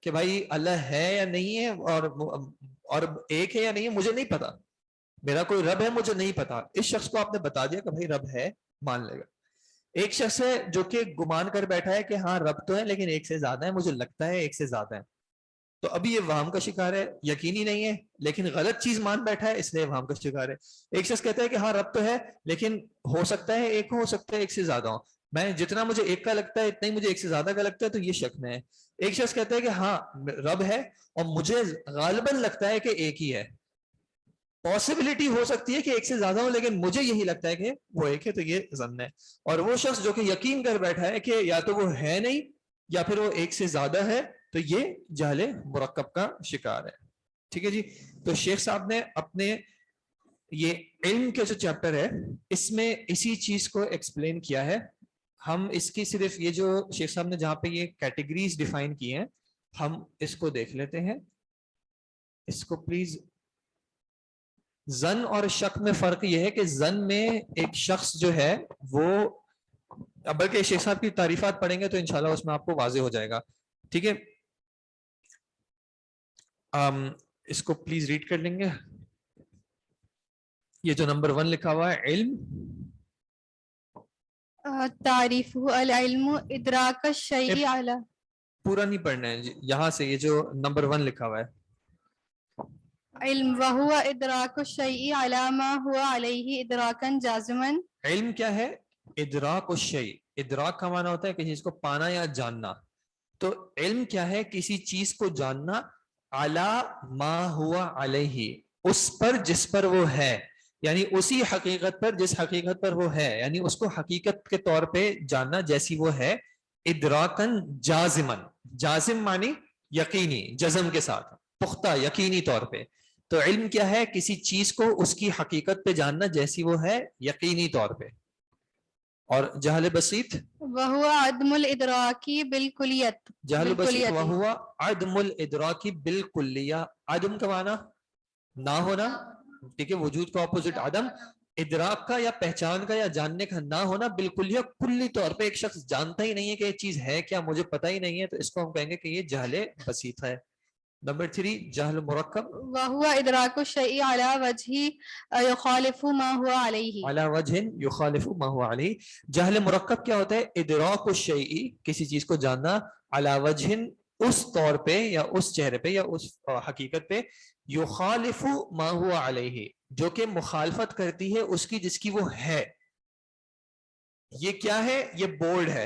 کہ بھائی اللہ ہے یا نہیں ہے, اور ایک ہے یا نہیں ہے مجھے نہیں پتا, میرا کوئی رب ہے مجھے نہیں پتا. اس شخص کو آپ نے بتا دیا کہ بھائی رب ہے, مان لے گا. ایک شخص ہے جو کہ گمان کر بیٹھا ہے کہ ہاں رب تو ہے لیکن ایک سے زیادہ ہے, مجھے لگتا ہے ایک سے زیادہ ہے, تو ابھی یہ وہم کا شکار ہے, یقینی نہیں ہے لیکن غلط چیز مان بیٹھا ہے, اس لیے وہم کا شکار ہے. ایک شخص کہتا ہے کہ ہاں رب تو ہے لیکن ہو سکتا ہے ایک ہو سکتا ہے ایک سے زیادہ ہو, میں جتنا مجھے ایک کا لگتا ہے اتنا ہی مجھے ایک سے زیادہ کا لگتا ہے, تو یہ شک میں ہے. ایک شخص کہتا ہے کہ ہاں رب ہے اور مجھے غالباً لگتا ہے کہ ایک ہی ہے, پاسبلٹی ہو سکتی ہے کہ ایک سے زیادہ ہو لیکن مجھے یہی لگتا ہے کہ وہ ایک ہے, تو یہ ظن ہے. اور وہ شخص جو کہ یقین کر بیٹھا ہے کہ یا تو وہ ہے نہیں یا پھر وہ ایک سے زیادہ ہے, تو یہ جہل مرکب کا شکار ہے. ٹھیک ہے جی, تو شیخ صاحب نے اپنے یہ علم کے جو چیپٹر ہے اس میں اسی چیز کو ایکسپلین کیا ہے. ہم اس کی صرف یہ جو شیخ صاحب نے جہاں پہ یہ کیٹیگریز ڈیفائن کی ہیں ہم اس کو دیکھ لیتے ہیں. اس کو پلیز, زن اور شک میں فرق یہ ہے کہ زن میں ایک شخص جو ہے وہ, بلکہ شیخ صاحب کی تعریفات پڑھیں گے تو انشاءاللہ اس میں آپ کو واضح ہو جائے گا. ٹھیک ہے, اس کو پلیز ریڈ کر لیں گے. یہ جو نمبر 1 لکھا ہوا ہے علم, تعریف العلم ادراک الشیء علی, پورا نہیں پڑھنا ہے جی, یہاں سے یہ جو نمبر 1 لکھا ہوا ہے علم وہو ادراک الشیء علی ما هو علیہ ادراکا جازما. علم کیا ہے؟ ادراک الشیء, ادراک کا معنی ہوتا ہے کسی چیز کو پانا یا جاننا, تو علم کیا ہے؟ کسی چیز کو جاننا علی ما ہوا علیہ, اس پر جس پر وہ ہے, یعنی اسی حقیقت پر جس حقیقت پر وہ ہے, یعنی اس کو حقیقت کے طور پہ جاننا جیسی وہ ہے. ادراکن جازمن, جازم معنی یقینی, جزم کے ساتھ, پختہ یقینی طور پہ. تو علم کیا ہے؟ کسی چیز کو اس کی حقیقت پہ جاننا جیسی وہ ہے یقینی طور پہ. اور جہل بسیط, وہو عدم الادراکی بالکلیت, جہل بسیط وہو عدم الادراکی بالکلیہ. عدم کا معنی نہ ہونا, ٹھیک ہے, وجود کا اپوزٹ عدم, ادراک کا یا پہچان کا یا جاننے کا نہ ہونا بالکلیہ, کلی طور پہ ایک شخص جانتا ہی نہیں ہے کہ یہ چیز ہے کیا, مجھے پتہ ہی نہیں ہے, تو اس کو ہم کہیں گے کہ یہ جہل بسیط ہے. نمبر 3 جہل مرکب, وہو ادراک الشیء علی وجہ یخالف ما هو علیہ, علی وجہ یخالف ما هو علیہ. جہل مرکب کیا ہوتا ہے؟ ادراک الشیء, کسی چیز کو جاننا, علی وجہ اس طور پہ یا اس چہرے پہ یا اس حقیقت پہ, یخالف ما هو علیہ, جو کہ مخالفت کرتی ہے اس کی جس کی وہ ہے. یہ کیا ہے؟ یہ بورڈ ہے,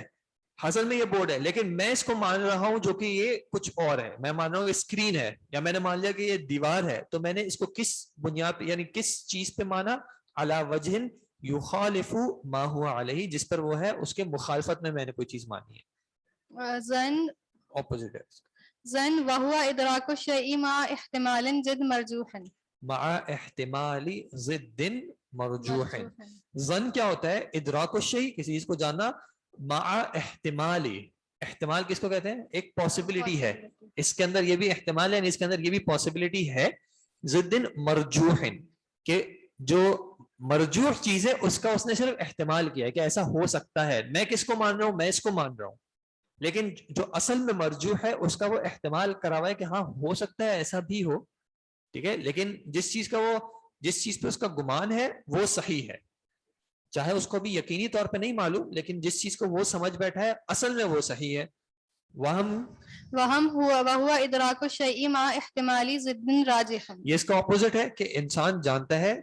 اصل میں یہ بورڈ ہے لیکن میں اس کو مان رہا ہوں جو کہ یہ کچھ اور ہے. میں مان رہا ہوں اسکرین ہے, یا میں نے مان لیا کہ یہ دیوار ہے, تو میں نے اس کو کس بنیاد یعنی کس چیز پہ مانا؟ علی وجہ یخالف ما هو علیہ, جس پر وہ ہے اس کے مخالفت میں نے کوئی چیز مانی ہے. زن اپوزٹ ہے زن وہو ادراک الشیء مع احتمال جد مرجوح, مع احتمال ضد مرجوح. ظن کیا ہوتا ہے؟ ادراک الشیء, کسی چیز کو جاننا, مع احتمال, احتمال کس کو کہتے ہیں؟ ایک پاسبلٹی ہے, اس کے اندر یہ بھی احتمال ہے, اس کے اندر یہ بھی پاسبلٹی ہے, ضد مرجوح, کہ جو مرجوح چیز ہے اس کا اس نے صرف احتمال کیا ہے کہ ایسا ہو سکتا ہے. میں کس کو مان رہا ہوں؟ میں اس کو مان رہا ہوں. لیکن جو اصل میں مرجوح ہے اس کا وہ احتمال کرا ہوا ہے کہ ہاں ہو سکتا ہے ایسا بھی ہو. ٹھیک ہے. لیکن جس چیز پہ اس کا گمان ہے وہ صحیح ہے, چاہے اس کو بھی یقینی طور پہ نہیں معلوم, لیکن جس چیز کو وہ سمجھ بیٹھا ہے اصل میں وہ صحیح ہے. وہم وہو ادراک الشیء مع احتمال ضد راجح. یہ اس کا اپوزٹ ہے کہ انسان جانتا ہے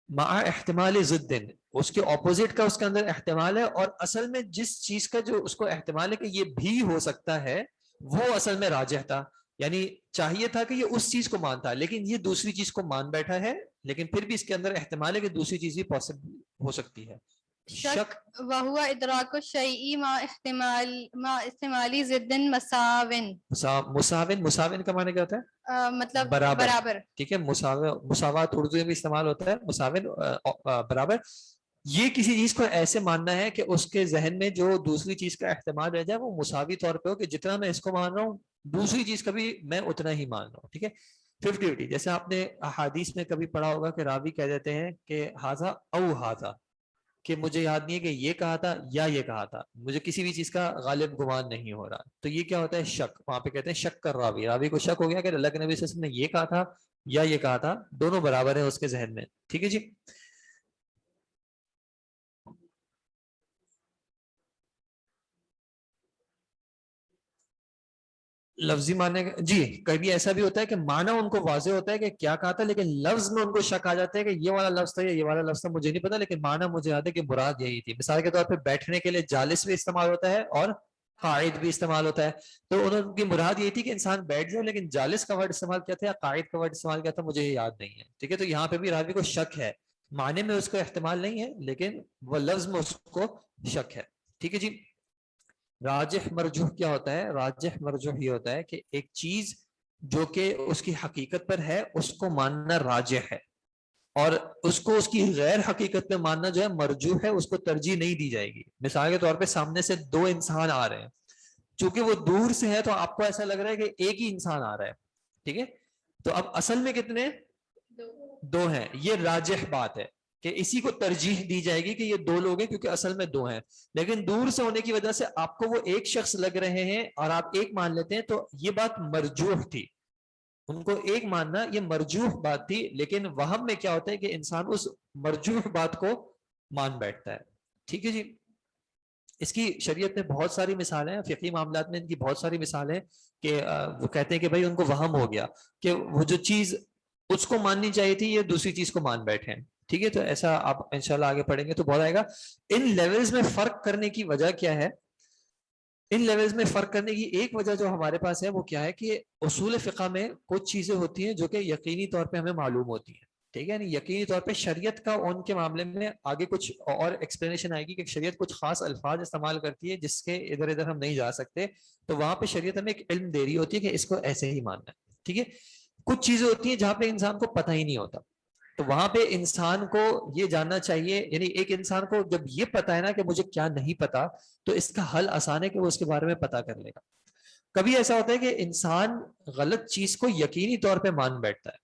مع احتمال ضد, اس کے اپوزٹ کا اس کے اندر احتمال ہے, اور اصل میں جس چیز کا جو اس کو احتمال ہے کہ یہ بھی ہو سکتا ہے وہ اصل میں راجح تھا. یعنی چاہیے تھا کہ یہ اس چیز کو مانتا, لیکن یہ دوسری چیز کو مان بیٹھا ہے, لیکن پھر بھی اس کے اندر احتمال ہے کہ دوسری چیز بھی پاسبل ہو سکتی ہے. شک وہو ادراک الشیء مع احتمال ضد مساون. مساون کا معنی کیا ہوتا ہے؟ مطلب برابر. ٹھیک ہے. مساوات اردو میں بھی استعمال ہوتا ہے. مساون برابر. یہ کسی چیز کو ایسے ماننا ہے کہ اس کے ذہن میں جو دوسری چیز کا احتمال رہ جائے وہ مساوی طور پہ ہو, کہ جتنا میں اس کو مان رہا ہوں دوسری چیز کا بھی میں اتنا ہی مان رہا ہوں. ٹھیک ہے. 50-50. جیسے آپ نے احادیث میں کبھی پڑھا ہوگا کہ راوی کہہ دیتے ہیں کہ ہاذا او ہاذا, کہ مجھے یاد نہیں ہے کہ یہ کہا تھا یا یہ کہا تھا, مجھے کسی بھی چیز کا غالب گمان نہیں ہو رہا. تو یہ کیا ہوتا ہے؟ شک. وہاں پہ کہتے ہیں شک کر راوی کو شک ہو گیا کہ اللہ کے نبی صلی اللہ علیہ وسلم نے یہ کہا تھا یا یہ کہا تھا, دونوں برابر ہیں اس کے ذہن میں. ٹھیک ہے جی. لفظی معنی جی کبھی ایسا بھی ہوتا ہے کہ معنی ان کو واضح ہوتا ہے کہ کیا کہا تھا, لیکن لفظ میں ان کو شک آ جاتا ہے کہ یہ والا لفظ تھا یا یہ والا لفظ تھا, مجھے نہیں پتا, لیکن معنی مجھے یاد ہے کہ مراد یہی تھی. مثال کے طور پہ بیٹھنے کے لیے جالس بھی استعمال ہوتا ہے اور قائد بھی استعمال ہوتا ہے. تو انہوں کی مراد یہ تھی کہ انسان بیٹھ جائے, لیکن جالس کا ورڈ استعمال کیا تھا یا قائد کا ورڈ استعمال کیا تھا مجھے یہ یاد نہیں ہے. ٹھیک ہے. تو یہاں پہ بھی راوی کو شک ہے, معنی میں اس کو احتمال نہیں ہے, لیکن وہ لفظ میں اس کو شک ہے. ٹھیک ہے جی. راجح مرجوح کیا ہوتا ہے؟ راجح مرجوح یہ ہوتا ہے کہ ایک چیز جو کہ اس کی حقیقت پر ہے اس کو ماننا راجح ہے, اور اس کو اس کی غیر حقیقت میں ماننا جو ہے مرجوح ہے, اس کو ترجیح نہیں دی جائے گی. مثال کے طور پہ سامنے سے دو انسان آ رہے ہیں, چونکہ وہ دور سے ہے تو آپ کو ایسا لگ رہا ہے کہ ایک ہی انسان آ رہا ہے. ٹھیک ہے. تو اب اصل میں کتنے؟ دو ہیں. یہ راجح بات ہے کہ اسی کو ترجیح دی جائے گی کہ یہ دو لوگ ہیں کیونکہ اصل میں دو ہیں, لیکن دور سے ہونے کی وجہ سے آپ کو وہ ایک شخص لگ رہے ہیں اور آپ ایک مان لیتے ہیں, تو یہ بات مرجوح تھی. ان کو ایک ماننا یہ مرجوح بات تھی, لیکن وہم میں کیا ہوتا ہے کہ انسان اس مرجوح بات کو مان بیٹھتا ہے. ٹھیک ہے جی. اس کی شریعت میں بہت ساری مثالیں ہیں, فقہی معاملات میں ان کی بہت ساری مثالیں کہ وہ کہتے ہیں کہ بھائی ان کو وہم ہو گیا کہ وہ جو چیز اس کو ماننی چاہیے تھی یہ دوسری چیز کو مان بیٹھے ہیں. ٹھیک ہے. تو ایسا آپ انشاءاللہ آگے پڑھیں گے تو بہت آئے گا. ان لیولز میں فرق کرنے کی وجہ کیا ہے؟ ان لیولز میں فرق کرنے کی ایک وجہ جو ہمارے پاس ہے وہ کیا ہے کہ اصول فقہ میں کچھ چیزیں ہوتی ہیں جو کہ یقینی طور پہ ہمیں معلوم ہوتی ہیں. ٹھیک ہے. یعنی یقینی طور پہ شریعت کا ان کے معاملے میں آگے کچھ اور ایکسپلینیشن آئے گی کہ شریعت کچھ خاص الفاظ استعمال کرتی ہے جس کے ادھر ادھر ہم نہیں جا سکتے, تو وہاں پہ شریعت ہمیں ایک علم دے رہی ہوتی ہے کہ اس کو ایسے ہی ماننا ہے. ٹھیک ہے. کچھ چیزیں ہوتی ہیں جہاں پہ انسان کو پتہ ہی نہیں ہوتا, تو وہاں پہ انسان کو یہ جاننا چاہیے, یعنی ایک انسان کو جب یہ پتا ہے نا کہ مجھے کیا نہیں پتا, تو اس کا حل آسان ہے کہ وہ اس کے بارے میں پتا کر لے گا. کبھی ایسا ہوتا ہے کہ انسان غلط چیز کو یقینی طور پہ مان بیٹھتا ہے.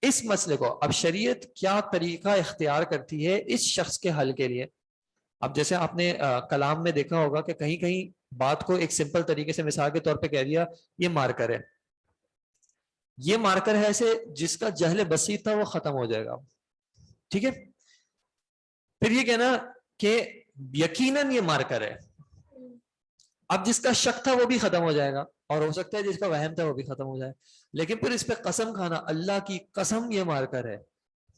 اس مسئلے کو اب شریعت کیا طریقہ اختیار کرتی ہے اس شخص کے حل کے لیے؟ اب جیسے آپ نے کلام میں دیکھا ہوگا کہ کہیں کہیں بات کو ایک سمپل طریقے سے مثال کے طور پہ کہہ دیا یہ مارکر ہے, یہ مارکر ہے ایسے جس کا جہل بسیط تھا وہ ختم ہو جائے گا. ٹھیک ہے. پھر یہ کہنا کہ یقیناً یہ مارکر ہے, اب جس کا شک تھا وہ بھی ختم ہو جائے گا, اور ہو سکتا ہے جس کا وہم تھا وہ بھی ختم ہو جائے, لیکن پھر اس پہ قسم کھانا, اللہ کی قسم یہ مارکر ہے.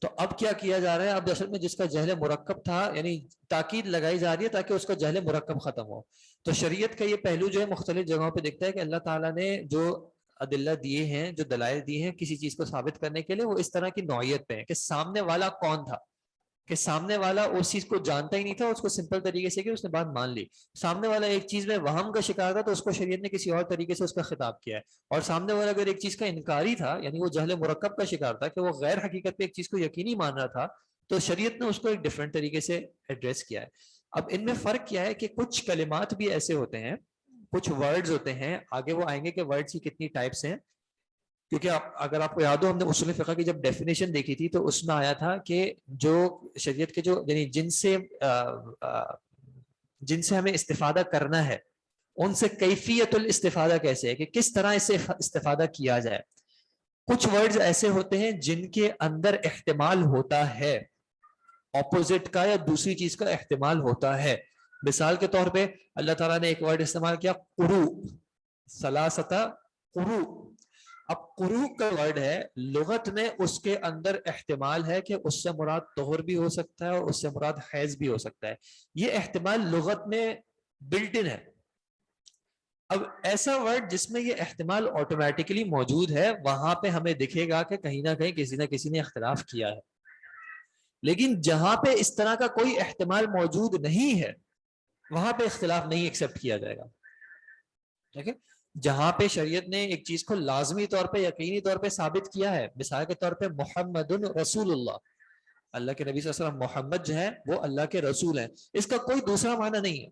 تو اب کیا کیا جا رہا ہے؟ اب اصل میں جس کا جہل مرکب تھا, یعنی تاکید لگائی جا رہی ہے تاکہ اس کا جہل مرکب ختم ہو. تو شریعت کا یہ پہلو جو ہے مختلف جگہوں پہ دکھتا ہے کہ اللہ تعالیٰ نے جو ادلہ دیے ہیں, جو دلائل دیے ہیں کسی چیز کو ثابت کرنے کے لیے, وہ اس طرح کی نوعیت پہ ہے کہ سامنے والا کون تھا, کہ سامنے والا اس چیز کو جانتا ہی نہیں تھا, اس کو سمپل طریقے سے کہ اس نے بات مان لی. سامنے والا ایک چیز میں وہم کا شکار تھا تو اس کو شریعت نے کسی اور طریقے سے اس کا خطاب کیا ہے, اور سامنے والا اگر ایک چیز کا انکاری تھا, یعنی وہ جہل مرکب کا شکار تھا کہ وہ غیر حقیقت پہ ایک چیز کو یقینی مان رہا تھا, تو شریعت نے اس کو ایک ڈفرینٹ طریقے سے ایڈریس کیا ہے. اب ان میں فرق کیا ہے کہ کچھ کلمات بھی ایسے ہوتے ہیں, کچھ ورڈز ہوتے ہیں, آگے وہ آئیں گے کہ ورڈز کی کتنی ٹائپس ہیں, کیونکہ اگر آپ کو یاد ہو ہم نے اصول فقہ کی جب ڈیفینیشن دیکھی تھی تو اس میں آیا تھا کہ جو شریعت کے جو یعنی جن سے ہمیں استفادہ کرنا ہے ان سے کیفیت الاستفادہ کیسے ہے کہ کس طرح اس سے استفادہ کیا جائے. کچھ ورڈز ایسے ہوتے ہیں جن کے اندر احتمال ہوتا ہے اپوزٹ کا یا دوسری چیز کا احتمال ہوتا ہے. مثال کے طور پہ اللہ تعالیٰ نے ایک ورڈ استعمال کیا قرو، ثلاثہ قرو. اب قرو کا ورڈ ہے لغت میں اس کے اندر احتمال ہے کہ اس سے مراد طہر بھی ہو سکتا ہے اور اس سے مراد حیض بھی ہو سکتا ہے. یہ احتمال لغت میں بلٹ ان ہے. اب ایسا ورڈ جس میں یہ احتمال آٹومیٹکلی موجود ہے وہاں پہ ہمیں دکھے گا کہ کہیں نہ کہیں کسی نہ کسی نے اختلاف کیا ہے. لیکن جہاں پہ اس طرح کا کوئی احتمال موجود نہیں ہے وہاں پہ اختلاف نہیں ایکسپٹ کیا جائے گا. ٹھیک ہے، جہاں پہ شریعت نے ایک چیز کو لازمی طور پہ یقینی طور پہ ثابت کیا ہے، مثال کے طور پہ محمد رسول اللہ، اللہ کے نبی صلی اللہ علیہ وسلم محمد جو ہے وہ اللہ کے رسول ہیں، اس کا کوئی دوسرا معنی نہیں ہے.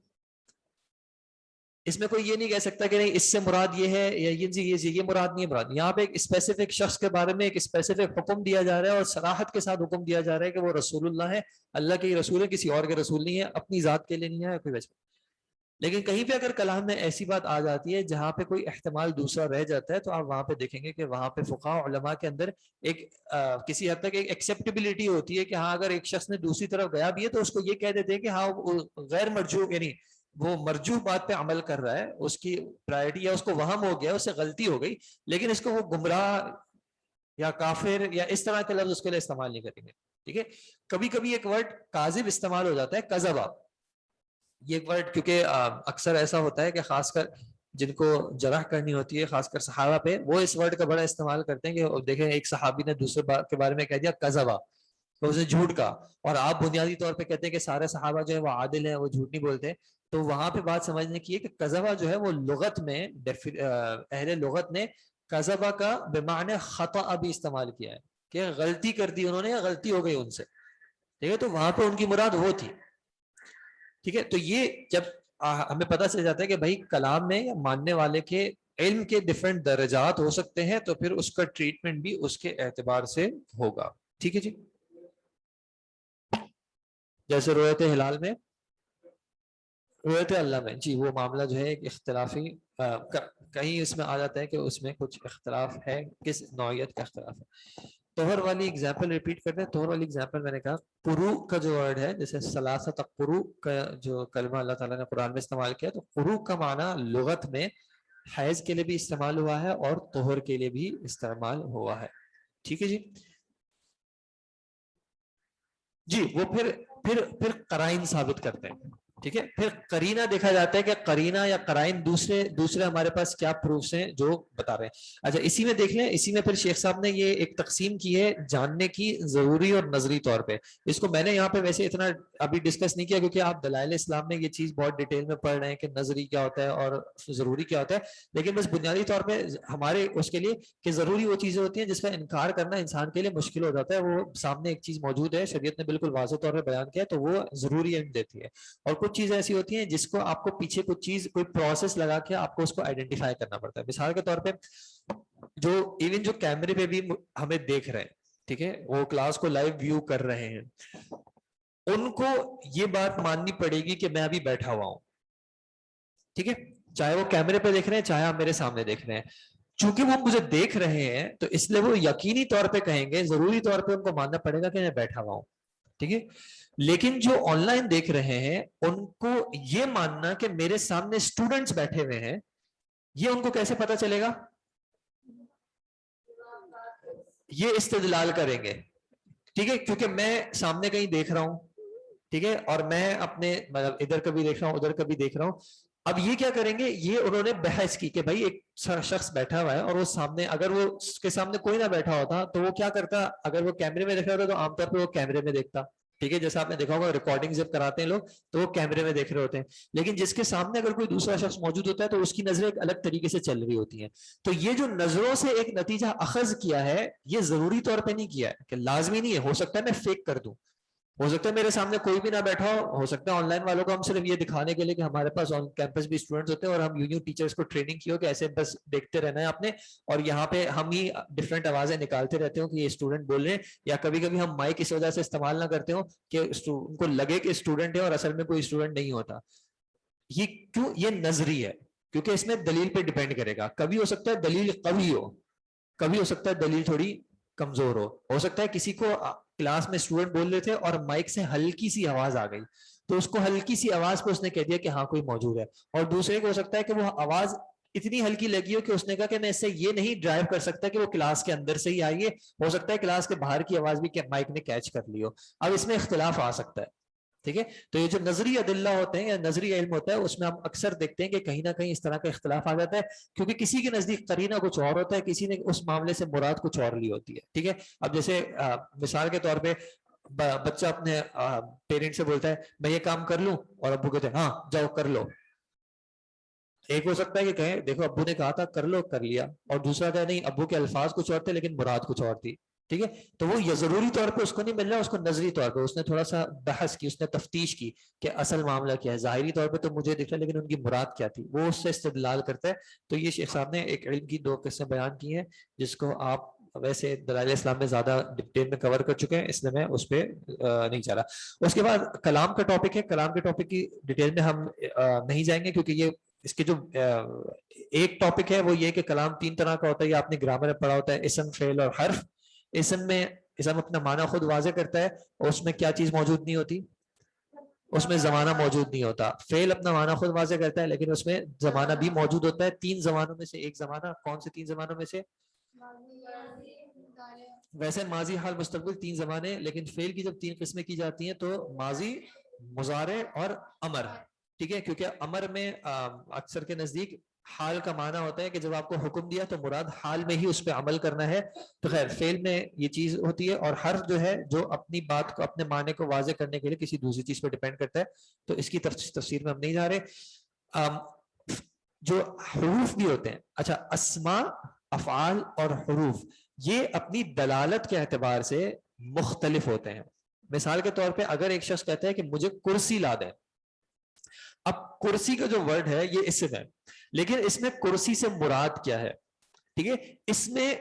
اس میں کوئی یہ نہیں کہہ سکتا کہ نہیں اس سے مراد یہ ہے یا یہ مراد نہیں ہے. مراد یہاں پہ ایک اسپیسیفک شخص کے بارے میں ایک اسپیسیفک حکم دیا جا رہا ہے اور صراحت کے ساتھ حکم دیا جا رہا ہے کہ وہ رسول اللہ ہے، اللہ کے رسول ہے، کسی اور کے رسول نہیں ہے، اپنی ذات کے لیے نہیں ہے کوئی وجہ. لیکن کہیں پہ اگر کلام میں ایسی بات آ جاتی ہے جہاں پہ کوئی احتمال دوسرا رہ جاتا ہے تو آپ وہاں پہ دیکھیں گے کہ وہاں پہ فقہاء علماء کے اندر ایک کسی حد تک ایک ایکسیپٹیبلٹی ہوتی ہے کہ ہاں اگر ایک شخص نے دوسری طرف گیا بھی ہے تو اس کو یہ کہہ دیتے ہیں کہ ہاں غیر مرجوح یعنی وہ مرجوح بات پہ عمل کر رہا ہے، اس کی پرائرٹی یا اس کو وہم ہو گیا، اس سے غلطی ہو گئی، لیکن اس کو وہ گمراہ یا کافر یا اس طرح کے لفظ اس کے لیے استعمال نہیں کریں گے. ٹھیک ہے، کبھی کبھی ایک ورڈ کاذب استعمال ہو جاتا ہے، کذبا. یہ ایک ورڈ کیونکہ اکثر ایسا ہوتا ہے کہ خاص کر جن کو جرح کرنی ہوتی ہے خاص کر صحابہ پہ وہ اس ورڈ کا بڑا استعمال کرتے ہیں کہ دیکھیں ایک صحابی نے دوسرے کے بارے میں کہہ دیا کذبا، تو اسے جھوٹ کا، اور آپ بنیادی طور پہ کہتے ہیں کہ سارے صحابہ جو ہے وہ عادل ہیں، وہ جھوٹ نہیں بولتے. تو وہاں پہ بات سمجھنے کی ہے کہ کذبا جو ہے وہ لغت میں اہل لغت نے کذبا کا بمعنی خطا بھی استعمال کیا ہے کہ غلطی کر دی انہوں نے یا غلطی ہو گئی ان سے. ٹھیک ہے، تو وہاں پہ ان کی مراد وہ تھی. ٹھیک ہے، تو یہ جب ہمیں پتہ چل جاتا ہے کہ بھائی کلام میں یا ماننے والے کے علم کے ڈفرینٹ درجات ہو سکتے ہیں تو پھر اس کا ٹریٹمنٹ بھی اس کے اعتبار سے ہوگا. ٹھیک ہے جی، جیسے رؤیت ہلال میں، رؤیت اللہ میں جی وہ معاملہ جو ہے ایک اختلافی کہیں اس میں آ جاتا ہے کہ اس میں کچھ اختلاف ہے، کس نوعیت کا اختلاف ہے. طہر والی اگزامپل ریپیٹ کرتے ہیں. طہر والی اگزامپل میں نے کہا قرو کا جو ورڈ ہے، جیسے ثلاثۃ قرو کا جو کلمہ اللہ تعالیٰ نے قرآن میں استعمال کیا، تو قرو کا معنی لغت میں حیض کے لیے بھی استعمال ہوا ہے اور طہر کے لیے بھی استعمال ہوا ہے. ٹھیک ہے جی، جی وہ پھر قرائن ثابت کرتے ہیں. ٹھیک ہے، پھر قرینہ دیکھا جاتا ہے کہ قرینہ یا قرائن دوسرے ہمارے پاس کیا پروفس ہیں جو بتا رہے ہیں. اچھا اسی میں دیکھ لیں، اسی میں پھر شیخ صاحب نے یہ ایک تقسیم کی ہے جاننے کی ضروری اور نظری طور پہ. اس کو میں نے یہاں پہ ویسے اتنا ابھی ڈسکس نہیں کیا کیونکہ آپ دلائل اسلام میں یہ چیز بہت ڈیٹیل میں پڑھ رہے ہیں کہ نظری کیا ہوتا ہے اور ضروری کیا ہوتا ہے. لیکن بس بنیادی طور پہ ہمارے اس کے لیے کہ ضروری وہ چیزیں ہوتی ہیں جس کا انکار کرنا انسان کے لیے مشکل ہو جاتا ہے. وہ سامنے ایک چیز موجود ہے، شریعت نے بالکل واضح طور پہ بیان کیا ہے تو وہ ضروری علم دیتی ہے. اور کچھ چیزیں ایسی ہوتی ہیں جس کو آپ کو پیچھے کچھ چیز کوئی پروسیس لگا کے آپ کو اس کو آئیڈینٹیفائی کرنا پڑتا ہے. مثال کے طور پہ جو ایون جو کیمرے پہ بھی ہمیں دیکھ رہے ہیں، ٹھیک ہے، وہ کلاس کو لائیو ویو کر رہے ہیں، ان کو یہ بات ماننی پڑے گی کہ میں ابھی بیٹھا ہوا ہوں. ٹھیک ہے، چاہے وہ کیمرے پہ دیکھ رہے ہیں چاہے آپ میرے سامنے دیکھ رہے ہیں، چونکہ وہ مجھے دیکھ رہے ہیں تو اس لیے وہ یقینی طور پہ کہیں گے، ضروری طور پہ ان کو ماننا پڑے گا کہ میں بیٹھا ہوا ہوں. ٹھیک ہے، لیکن جو آن لائن دیکھ رہے ہیں ان کو یہ ماننا کہ میرے سامنے اسٹوڈنٹس بیٹھے ہوئے ہیں، یہ ان کو کیسے پتا چلے گا؟ یہ استدلال کریں گے. ٹھیک ہے، کیونکہ میں سامنے کہیں دیکھ رہا ہوں، ٹھیک ہے، اور میں اپنے مطلب ادھر کبھی دیکھ رہا ہوں ادھر کبھی دیکھ رہا ہوں. اب یہ کیا کریں گے، یہ انہوں نے بحث کی کہ بھائی ایک شخص بیٹھا ہوا ہے اور وہ سامنے، اگر وہ اس کے سامنے کوئی نہ بیٹھا ہوتا تو وہ کیا کرتا، اگر وہ کیمرے میں دیکھ رہا ہوتا تو عام طور پہ وہ کیمرے میں دیکھتا. ٹھیک ہے، جیسا آپ نے دیکھا ہوگا ریکارڈنگ جب کراتے ہیں لوگ تو وہ کیمرے میں دیکھ رہے ہوتے ہیں، لیکن جس کے سامنے اگر کوئی دوسرا شخص موجود ہوتا ہے تو اس کی نظریں ایک الگ طریقے سے چل رہی ہوتی ہیں. تو یہ جو نظروں سے ایک نتیجہ اخذ کیا ہے یہ ضروری طور پہ نہیں کیا ہے کہ لازمی نہیں ہے، ہو سکتا ہے میں فیک کر دوں، ہو سکتا ہے میرے سامنے کوئی بھی نہ بیٹھا ہو سکتا ہے آن لائن والوں کو ہم صرف یہ دکھانے کے لیے کہ ہمارے پاس آن کیمپس بھی اسٹوڈنٹس ہوتے ہیں اور ہم یوں ٹیچرس کو ٹریننگ کی ہو کہ ایسے بس دیکھتے رہنا ہے آپ نے, اور یہاں پہ ہم ہی ڈفرینٹ آوازیں نکالتے رہتے ہوں کہ یہ اسٹوڈنٹ بول رہے ہیں, یا کبھی کبھی ہم مائک اس وجہ سے استعمال نہ کرتے ہوں کہ ان کو لگے کہ اسٹوڈنٹ ہے اور اصل میں کوئی اسٹوڈنٹ نہیں ہوتا. یہ کیوں؟ یہ نظری ہے, کیونکہ اس میں دلیل پہ ڈیپینڈ کرے گا. کبھی ہو سکتا ہے دلیل قوی ہو, کبھی ہو سکتا ہے دلیل تھوڑی کمزور ہو سکتا ہے کسی کو کلاس میں اسٹوڈنٹ بول رہے تھے اور مائک سے ہلکی سی آواز آ گئی تو اس کو ہلکی سی آواز پہ اس نے کہہ دیا کہ ہاں کوئی موجود ہے, اور دوسرے کو ہو سکتا ہے کہ وہ آواز اتنی ہلکی لگی ہو کہ اس نے کہا کہ میں اس سے یہ نہیں ڈرائیو کر سکتا کہ وہ کلاس کے اندر سے ہی آئی ہے, ہو سکتا ہے کلاس کے باہر کی آواز بھی مائک نے کیچ کر لی ہو. اب اس میں اختلاف آ سکتا ہے, ٹھیک ہے. تو یہ جو نظری ادلہ ہوتے ہیں یا نظری علم ہوتا ہے اس میں ہم اکثر دیکھتے ہیں کہ کہیں نہ کہیں اس طرح کا اختلاف آ جاتا ہے, کیونکہ کسی کے نزدیک قرینہ کچھ اور ہوتا ہے, کسی نے اس معاملے سے مراد کچھ اور لی ہوتی ہے, ٹھیک ہے. اب جیسے مثال کے طور پہ بچہ اپنے پیرنٹ سے بولتا ہے میں یہ کام کر لوں, اور ابو کہتے ہیں ہاں جاؤ کر لو. ایک ہو سکتا ہے کہ کہیں دیکھو ابو نے کہا تھا کر لو, کر لیا, اور دوسرا کہے نہیں ابو کے الفاظ کچھ اور تھے لیکن مراد کچھ اور تھی, ٹھیک ہے. تو وہ یہ ضروری طور پہ اس کو نہیں مل رہا, اس کو نظری طور پہ اس نے تھوڑا سا بحث کی, اس نے تفتیش کی کہ اصل معاملہ کیا ہے. ظاہری طور پہ تو مجھے دکھ رہا لیکن ان کی مراد کیا تھی, وہ اس سے استدلال کرتا ہے. تو یہ شیخ صاحب نے ایک علم کی 2 قسمیں بیان کی ہیں جس کو آپ ویسے دلائل اسلام میں زیادہ ڈیٹیل میں کور کر چکے ہیں, اس لیے میں اس پہ نہیں چلا. اس کے بعد کلام کا ٹاپک ہے. کلام کے ٹاپک کی ڈیٹیل میں ہم نہیں جائیں گے کیونکہ یہ اس کے جو ایک ٹاپک ہے وہ یہ کہ کلام 3 طرح کا ہوتا ہے. یہ آپ نے گرامر میں پڑھا ہوتا ہے, اسم, فعل اور حرف. اسم اپنا معنی خود واضح کرتا ہے اور اس میں کیا چیز موجود نہیں ہوتی, اس میں زمانہ موجود نہیں ہوتا. فعل اپنا معنی خود واضح کرتا ہے لیکن اس میں زمانہ بھی موجود ہوتا ہے. 3 زمانوں میں سے ایک زمانہ, کون سے 3 زمانوں میں سے؟ ویسے ماضی, حال, مستقبل 3 زمانے, لیکن فعل کی جب 3 قسمیں کی جاتی ہیں تو ماضی, مضارع اور امر, ٹھیک ہے. کیونکہ امر میں اکثر کے نزدیک حال کا معنی ہوتا ہے کہ جب آپ کو حکم دیا تو مراد حال میں ہی اس پہ عمل کرنا ہے. تو خیر فعل میں یہ چیز ہوتی ہے, اور حرف جو ہے جو اپنی بات کو, اپنے معنی کو واضح کرنے کے لیے کسی دوسری چیز پہ ڈیپینڈ کرتا ہے. تو اس کی تفسیر میں ہم نہیں جا رہے. جو حروف بھی ہوتے ہیں, اچھا اسماء, افعال اور حروف, یہ اپنی دلالت کے اعتبار سے مختلف ہوتے ہیں. مثال کے طور پہ اگر ایک شخص کہتا ہے کہ مجھے کرسی لا دیں, اب کرسی کا جو ورڈ ہے یہ اسم ہے, لیکن اس میں کرسی سے مراد کیا ہے, ٹھیک ہے. اس میں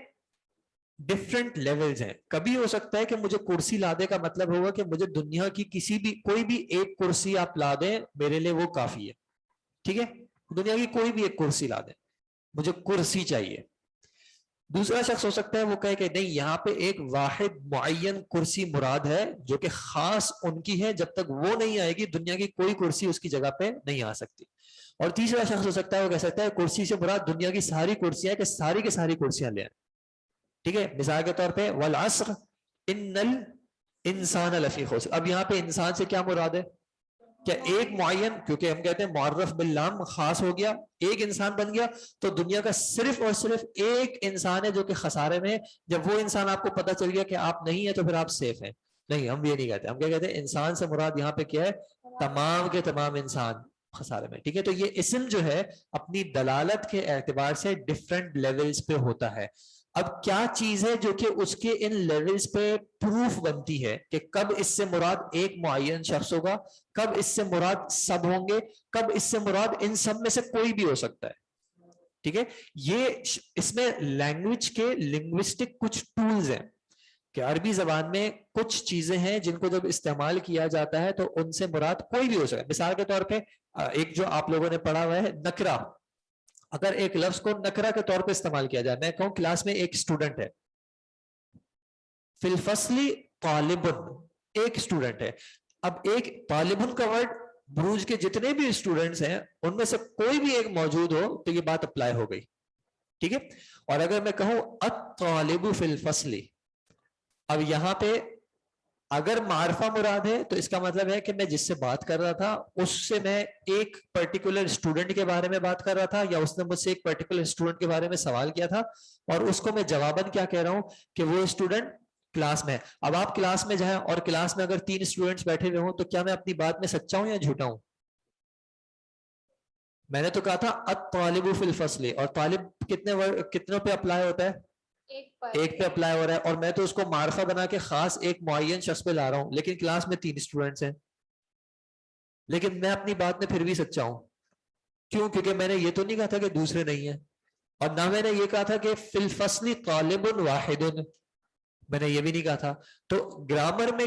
ڈفرینٹ لیولز ہیں. کبھی ہو سکتا ہے کہ مجھے کرسی لا دے کا مطلب ہوگا کہ مجھے دنیا کی کسی بھی کوئی بھی ایک کرسی آپ لا دیں میرے لیے وہ کافی ہے, ٹھیک ہے. دنیا کی کوئی بھی ایک کرسی لا دیں, مجھے کرسی چاہیے. دوسرا شخص ہو سکتا ہے وہ کہے کہ نہیں, یہاں پہ ایک واحد معین کرسی مراد ہے جو کہ خاص ان کی ہے, جب تک وہ نہیں آئے گی دنیا کی کوئی کرسی اس کی جگہ پہ نہیں آ سکتی. اور تیسرا شخص ہو سکتا ہے وہ کہہ سکتا ہے کرسی سے مراد دنیا کی ساری کرسیاں, کہ ساری کی ساری کرسیاں لے آئیں, ٹھیک ہے. مثال کے طور پہ والعصر ان الانسان لفی خسر. اب یہاں پہ انسان سے کیا مراد ہے؟ کیا ایک معین, کیونکہ ہم کہتے ہیں معرف باللام خاص ہو گیا, ایک انسان بن گیا, تو دنیا کا صرف اور صرف ایک انسان ہے جو کہ خسارے میں. جب وہ انسان آپ کو پتا چل گیا کہ آپ نہیں ہیں تو پھر آپ سیف ہیں. نہیں, ہم یہ نہیں کہتے. ہم کیا کہتے ہیں, انسان سے مراد یہاں پہ کیا ہے, تمام کے تمام انسان خسارے میں, ٹھیک ہے. تو یہ اسم جو ہے اپنی دلالت کے اعتبار سے ڈفرینٹ لیولز پہ ہوتا ہے. اب کیا چیز ہے جو کہ اس کے ان لیولز پہ پروف بنتی ہے کہ کب اس سے مراد ایک معین شخص ہوگا, کب اس سے مراد سب ہوں گے, کب اس سے مراد ان سب میں سے کوئی بھی ہو سکتا ہے, ٹھیک ہے. یہ اس میں لینگویج کے لنگوسٹک کچھ ٹولز ہیں کہ عربی زبان میں کچھ چیزیں ہیں جن کو جب استعمال کیا جاتا ہے تو ان سے مراد کوئی بھی ہو سکتا ہے. مثال کے طور پہ ایک جو آپ لوگوں نے پڑھا ہوا ہے نکرہ, اگر ایک لفظ کو نکرہ کے طور پہ استعمال کیا جائے, میں کہوں کلاس میں ایک اسٹوڈنٹ ہے, فی الفصل طالب, ایک اسٹوڈنٹ ہے. اب ایک طالب کا ورڈ بروج کے جتنے بھی اسٹوڈنٹس ہیں ان میں سے کوئی بھی ایک موجود ہو تو یہ بات اپلائی ہو گئی, ٹھیک ہے. اور اگر میں کہوں الطالب فی الفصل, اب یہاں پہ اگر معرفہ مراد ہے تو اس کا مطلب ہے کہ میں جس سے بات کر رہا تھا اس سے میں ایک پرٹیکولر اسٹوڈنٹ کے بارے میں بات کر رہا تھا, یا اس نے مجھ سے ایک پرٹیکولر اسٹوڈنٹ کے بارے میں سوال کیا تھا, اور اس کو میں جواباً کیا کہہ رہا ہوں کہ وہ اسٹوڈنٹ کلاس میں ہے. اب آپ کلاس میں جائیں اور کلاس میں اگر 3 اسٹوڈنٹس بیٹھے ہوئے ہوں تو کیا میں اپنی بات میں سچا ہوں یا جھوٹا ہوں؟ میں نے تو کہا تھا الطالب فی الفصل, اور طالب کتنوں پہ اپلائی ہوتا ہے؟ ایک پہ اپلائی ہو رہا ہے, اور میں تو اس کو معرفہ بنا کے خاص ایک معین شخص پہ لا رہا ہوں, لیکن کلاس میں 3 اسٹوڈنٹس ہیں, لیکن میں اپنی بات میں پھر بھی سچا ہوں. کیوں؟ کیونکہ میں نے یہ تو نہیں کہا تھا کہ دوسرے نہیں ہیں, اور نہ میں نے یہ کہا تھا کہ فی الفصل طالب واحد, میں نے یہ بھی نہیں کہا تھا. تو گرامر میں,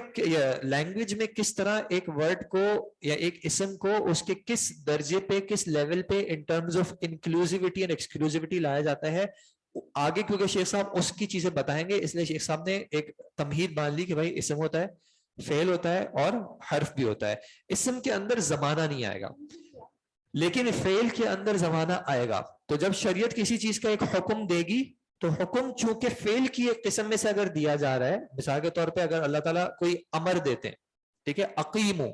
لینگویج میں کس طرح ایک ورڈ کو یا ایک اسم کو اس کے کس درجے پہ, کس لیول پہ in terms of انکلوزیوٹی and exclusivity لایا جاتا ہے آگے, کیونکہ شیخ صاحب اس کی چیزیں بتائیں گے, اس لیے شیخ صاحب نے ایک تمہید مان لی کہ بھائی اسم ہوتا ہے, فعل ہوتا ہے اور حرف بھی ہوتا ہے. اسم کے اندر زمانہ نہیں آئے گا, لیکن فعل کے اندر زمانہ آئے گا. تو جب شریعت کسی چیز کا ایک حکم دے گی تو حکم چونکہ فعل کی ایک قسم میں سے اگر دیا جا رہا ہے, مثال کے طور پہ اگر اللہ تعالیٰ کوئی امر دیتے ہیں, ٹھیک ہے, اقیمو,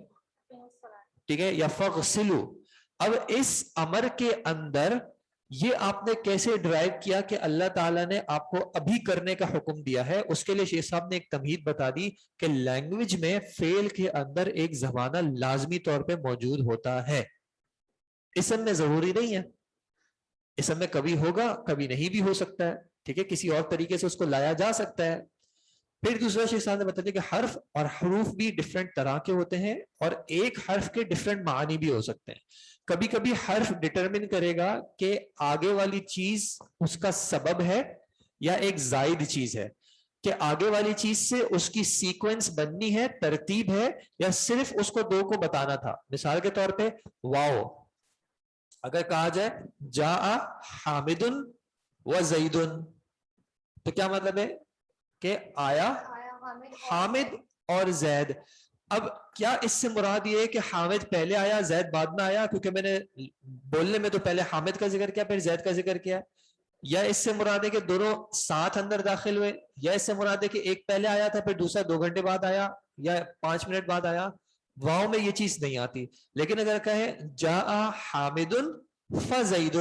ٹھیک ہے, یا فغسلو, اب اس امر کے اندر یہ آپ نے کیسے ڈرائیو کیا کہ اللہ تعالیٰ نے آپ کو ابھی کرنے کا حکم دیا ہے, اس کے لیے شیخ صاحب نے ایک تمہید بتا دی کہ لینگویج میں فعل کے اندر ایک زمانہ لازمی طور پہ موجود ہوتا ہے, اسم میں ضروری نہیں ہے. اسم میں کبھی ہوگا کبھی نہیں بھی ہو سکتا ہے, ٹھیک ہے, کسی اور طریقے سے اس کو لایا جا سکتا ہے. پھر دوسرا شیخ صاحب نے بتا دیا کہ حرف اور حروف بھی ڈفرینٹ طرح کے ہوتے ہیں, اور ایک حرف کے ڈفرینٹ معنی بھی ہو سکتے ہیں. کبھی کبھی حرف ڈٹرمن کرے گا کہ آگے والی چیز اس کا سبب ہے یا ایک زائد چیز ہے, کہ آگے والی چیز سے اس کی سیکوینس بننی ہے, ترتیب ہے, یا صرف اس کو دو کو بتانا تھا. مثال کے طور پہ واو, اگر کہا جائے جاء حامد و زید, تو کیا مطلب ہے کہ آیا حامد اور زید. اب کیا اس سے مراد یہ ہے کہ حامد پہلے آیا زید بعد میں آیا, کیونکہ میں نے بولنے میں تو پہلے حامد کا ذکر کیا پھر زید کا ذکر کیا, یا اس سے مراد ہے کہ دونوں ساتھ اندر داخل ہوئے, یا اس سے مراد ہے کہ ایک پہلے آیا تھا پھر دوسرا 2 گھنٹے بعد آیا یا 5 منٹ بعد آیا. واؤ میں یہ چیز نہیں آتی. لیکن اگر کہیں جاء حامد فزید,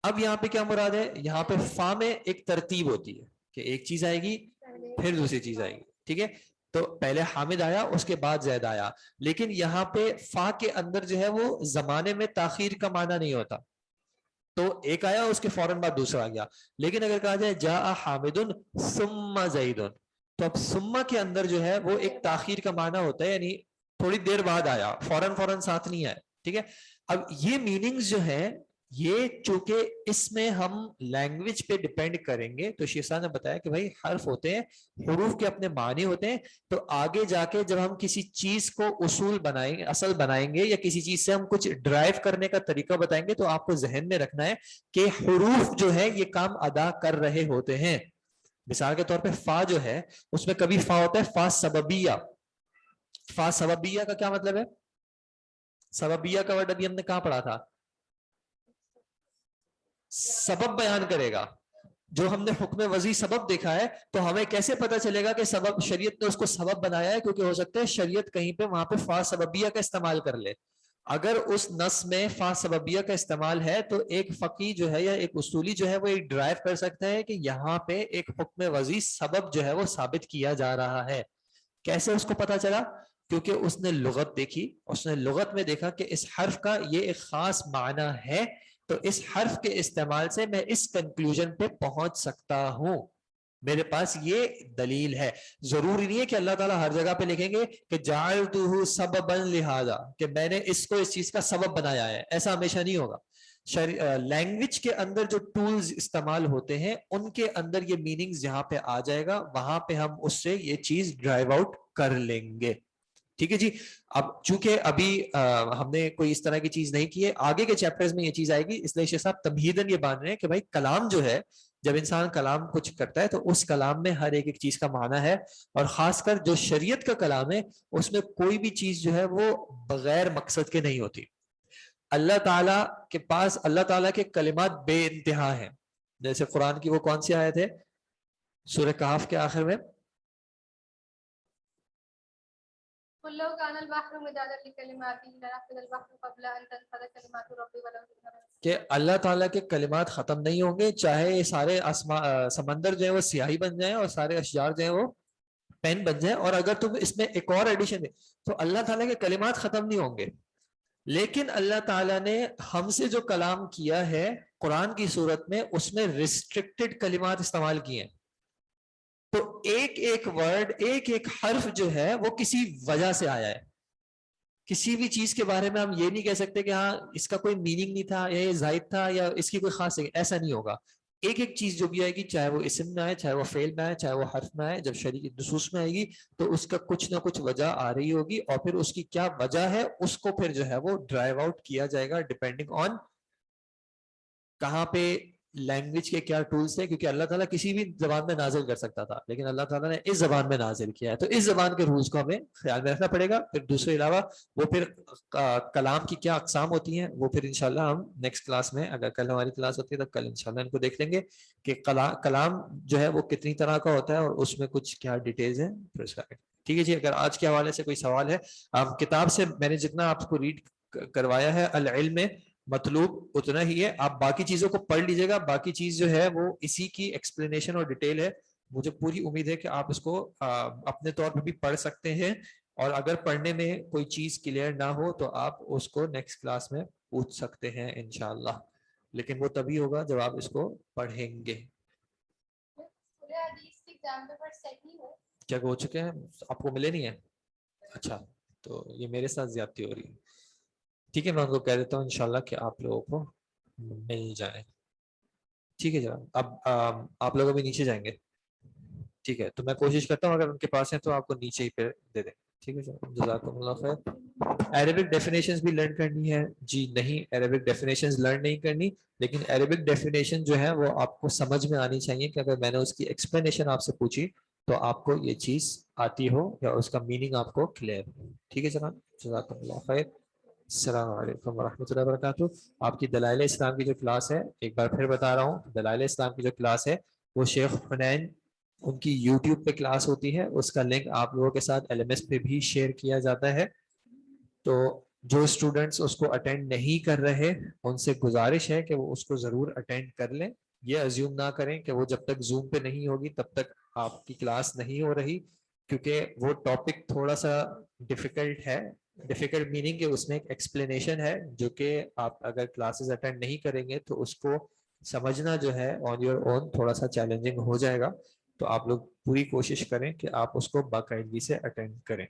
اب یہاں پہ کیا مراد ہے, یہاں پہ فا میں ایک ترتیب ہوتی ہے کہ ایک چیز آئے گی پھر دوسری چیز آئے گی, ٹھیک ہے, تو پہلے حامد آیا اس کے بعد زید آیا. لیکن یہاں پہ فا کے اندر جو ہے وہ زمانے میں تاخیر کا معنی نہیں ہوتا, تو ایک آیا اس کے فوراً بعد دوسرا آ گیا. لیکن اگر کہا جائے جاء حامد ثم زید, تو اب ثم کے اندر جو ہے وہ ایک تاخیر کا معنی ہوتا ہے, یعنی تھوڑی دیر بعد آیا, فوراً ساتھ نہیں آیا, ٹھیک ہے. اب یہ میننگز جو ہیں یہ چونکہ اس میں ہم لینگویج پہ ڈیپینڈ کریں گے, تو شیخ صاحب نے بتایا کہ بھائی حرف ہوتے ہیں, حروف کے اپنے معنی ہوتے ہیں, تو آگے جا کے جب ہم کسی چیز کو اصول بنائیں گے, اصل بنائیں گے, یا کسی چیز سے ہم کچھ ڈرائیو کرنے کا طریقہ بتائیں گے, تو آپ کو ذہن میں رکھنا ہے کہ حروف جو ہے یہ کام ادا کر رہے ہوتے ہیں. مثال کے طور پہ فا جو ہے اس میں کبھی فا ہوتا ہے فا سببیہ. فا سببیہ کا کیا مطلب ہے؟ سببیہ کا ورڈ ابھی ہم نے کہاں پڑھا تھا, سبب بیان کرے گا. جو ہم نے حکم وضعی سبب دیکھا ہے, تو ہمیں کیسے پتا چلے گا کہ سبب شریعت نے اس کو سبب بنایا ہے, کیونکہ ہو سکتا ہے شریعت کہیں پہ وہاں پہ فا سببیہ کا استعمال کر لے. اگر اس نص میں فا سببیہ کا استعمال ہے تو ایک فقی جو ہے یا ایک اصولی جو ہے وہ ایک ڈرائیو کر سکتا ہے کہ یہاں پہ ایک حکم وضعی سبب جو ہے وہ ثابت کیا جا رہا ہے. کیسے اس کو پتا چلا؟ کیونکہ اس نے لغت دیکھی, اس نے لغت میں دیکھا کہ اس حرف کا یہ ایک خاص معنی ہے, تو اس حرف کے استعمال سے میں اس کنکلوژن پہ پہنچ سکتا ہوں, میرے پاس یہ دلیل ہے. ضروری نہیں ہے کہ اللہ تعالیٰ ہر جگہ پہ لکھیں گے کہ جعلتہ سببا لہذا, کہ میں نے اس کو اس چیز کا سبب بنایا ہے, ایسا ہمیشہ نہیں ہوگا. لینگویج کے اندر جو ٹولز استعمال ہوتے ہیں ان کے اندر یہ میننگز جہاں پہ آ جائے گا وہاں پہ ہم اس سے یہ چیز ڈرائیو آؤٹ کر لیں گے, ٹھیک ہے جی. اب چونکہ ابھی ہم نے کوئی اس طرح کی چیز نہیں کی ہے, آگے کے چیپٹرز میں یہ چیز آئے گی, اس لیے شیخ صاحب تمہیدن یہ مان رہے ہیں کہ بھائی کلام جو ہے, جب انسان کلام کچھ کرتا ہے تو اس کلام میں ہر ایک چیز کا معنی ہے, اور خاص کر جو شریعت کا کلام ہے اس میں کوئی بھی چیز جو ہے وہ بغیر مقصد کے نہیں ہوتی. اللہ تعالیٰ کے پاس اللہ تعالیٰ کے کلمات بے انتہا ہیں. جیسے قرآن کی وہ کون سی آیت ہے سورہ کہف کے آخر میں, کہ اللہ تعالیٰ کے کلمات ختم نہیں ہوں گے, چاہے یہ سارے سمندر جو ہے وہ سیاہی بن جائیں اور سارے اشجار جو ہیں وہ پین بن جائیں, اور اگر تم اس میں ایک اور ایڈیشن ہے تو اللہ تعالیٰ کے کلمات ختم نہیں ہوں گے. لیکن اللہ تعالیٰ نے ہم سے جو کلام کیا ہے قرآن کی صورت میں اس میں ریسٹرکٹڈ کلمات استعمال کیے ہیں. تو ایک ایک ورڈ ایک ایک حرف جو ہے وہ کسی وجہ سے آیا ہے. کسی بھی چیز کے بارے میں ہم یہ نہیں کہہ سکتے کہ ہاں اس کا کوئی میننگ نہیں تھا یا یہ زائد تھا یا اس کی کوئی خاص, ایسا نہیں ہوگا. ایک ایک چیز جو بھی آئے گی, چاہے وہ اسم میں آئے, چاہے وہ فعل میں آئے, چاہے وہ حرف میں آئے, جب شرعی نصوص میں آئے گی تو اس کا کچھ نہ کچھ وجہ آ رہی ہوگی, اور پھر اس کی کیا وجہ ہے اس کو پھر جو ہے وہ ڈرائیو آؤٹ کیا جائے گا ڈپینڈنگ آن کہاں پہ لینگویج کے کیا ٹولس تھے. کیونکہ اللہ تعالیٰ کسی بھی زبان میں نازل کر سکتا تھا, لیکن اللہ تعالیٰ نے اس زبان میں نازل کیا ہے, تو اس زبان کے رولز کو ہمیں خیال میں رکھنا پڑے گا. پھر دوسرے علاوہ وہ پھر کلام کی کیا اقسام ہوتی ہیں وہ پھر انشاءاللہ ہم نیکسٹ کلاس میں, اگر کل ہماری کلاس ہوتی ہے تو کل انشاءاللہ ان کو دیکھ لیں گے کہ کلام جو ہے وہ کتنی طرح کا ہوتا ہے اور اس میں کچھ کیا ڈیٹیلز ہیں پھر اس کا. ٹھیک ہے جی, اگر آج کے حوالے سے کوئی سوال ہے, آپ کتاب سے میں نے جتنا آپ کو ریڈ کروایا ہے العلم مطلوب اتنا ہی ہے, آپ باقی چیزوں کو پڑھ لیجیے گا. باقی چیز جو ہے وہ اسی کی ایکسپلینیشن اور ڈیٹیل ہے. مجھے پوری امید ہے کہ آپ اس کو اپنے طور پہ بھی پڑھ سکتے ہیں, اور اگر پڑھنے میں کوئی چیز کلیئر نہ ہو تو آپ اس کو نیکسٹ کلاس میں پوچھ سکتے ہیں انشاءاللہ, لیکن وہ تبھی ہوگا جب آپ اس کو پڑھیں گے. کیا ہو چکے ہیں آپ کو ملے نہیں ہیں؟ اچھا, تو یہ میرے ساتھ زیادتی ہو رہی ہے. ٹھیک ہے, میں ان کو کہہ دیتا ہوں انشاءاللہ کہ آپ لوگوں کو مل جائیں. ٹھیک ہے جناب, اب آپ لوگ ابھی نیچے جائیں گے. ٹھیک ہے, تو میں کوشش کرتا ہوں اگر ان کے پاس ہیں تو آپ کو نیچے ہی پہ دے دیں. ٹھیک ہے جناب, جزاکم اللہ خیر. عربک ڈیفینیشنز بھی لرن کرنی ہے جی؟ نہیں, عربک ڈیفینیشنز لرن نہیں کرنی, لیکن عربک ڈیفینیشن جو ہے وہ آپ کو سمجھ میں آنی چاہیے کہ اگر میں نے اس کی ایکسپلینیشن آپ سے پوچھی تو آپ کو یہ چیز آتی ہو یا اس کا میننگ آپ کو کلیئر ہو. ٹھیک ہے جناب, جزاکم اللہ خیر. السلام علیکم ورحمۃ اللہ وبرکاتہ. آپ کی دلائل اسلام کی جو کلاس ہے, ایک بار پھر بتا رہا ہوں, دلائل اسلام کی جو کلاس ہے وہ شیخ حنین ان کی یوٹیوب پہ کلاس ہوتی ہے, اس کا لنک آپ لوگوں کے ساتھ LMS پہ بھی شیئر کیا جاتا ہے. تو جو اسٹوڈنٹس اس کو اٹینڈ نہیں کر رہے ان سے گزارش ہے کہ وہ اس کو ضرور اٹینڈ کر لیں. یہ ازیوم نہ کریں کہ وہ جب تک زوم پہ نہیں ہوگی تب تک آپ کی کلاس نہیں ہو رہی, کیونکہ وہ ٹاپک تھوڑا سا ڈیفیکلٹ ہے. ڈیفیکلٹ میننگ کہ اس میں ایک ایکسپلینیشن ہے جو کہ آپ اگر کلاسز اٹینڈ نہیں کریں گے تو اس کو سمجھنا جو ہے آن یور اون تھوڑا سا چیلنجنگ ہو جائے گا. تو آپ لوگ پوری کوشش کریں کہ آپ اس کو باقاعدگی سے اٹینڈ کریں.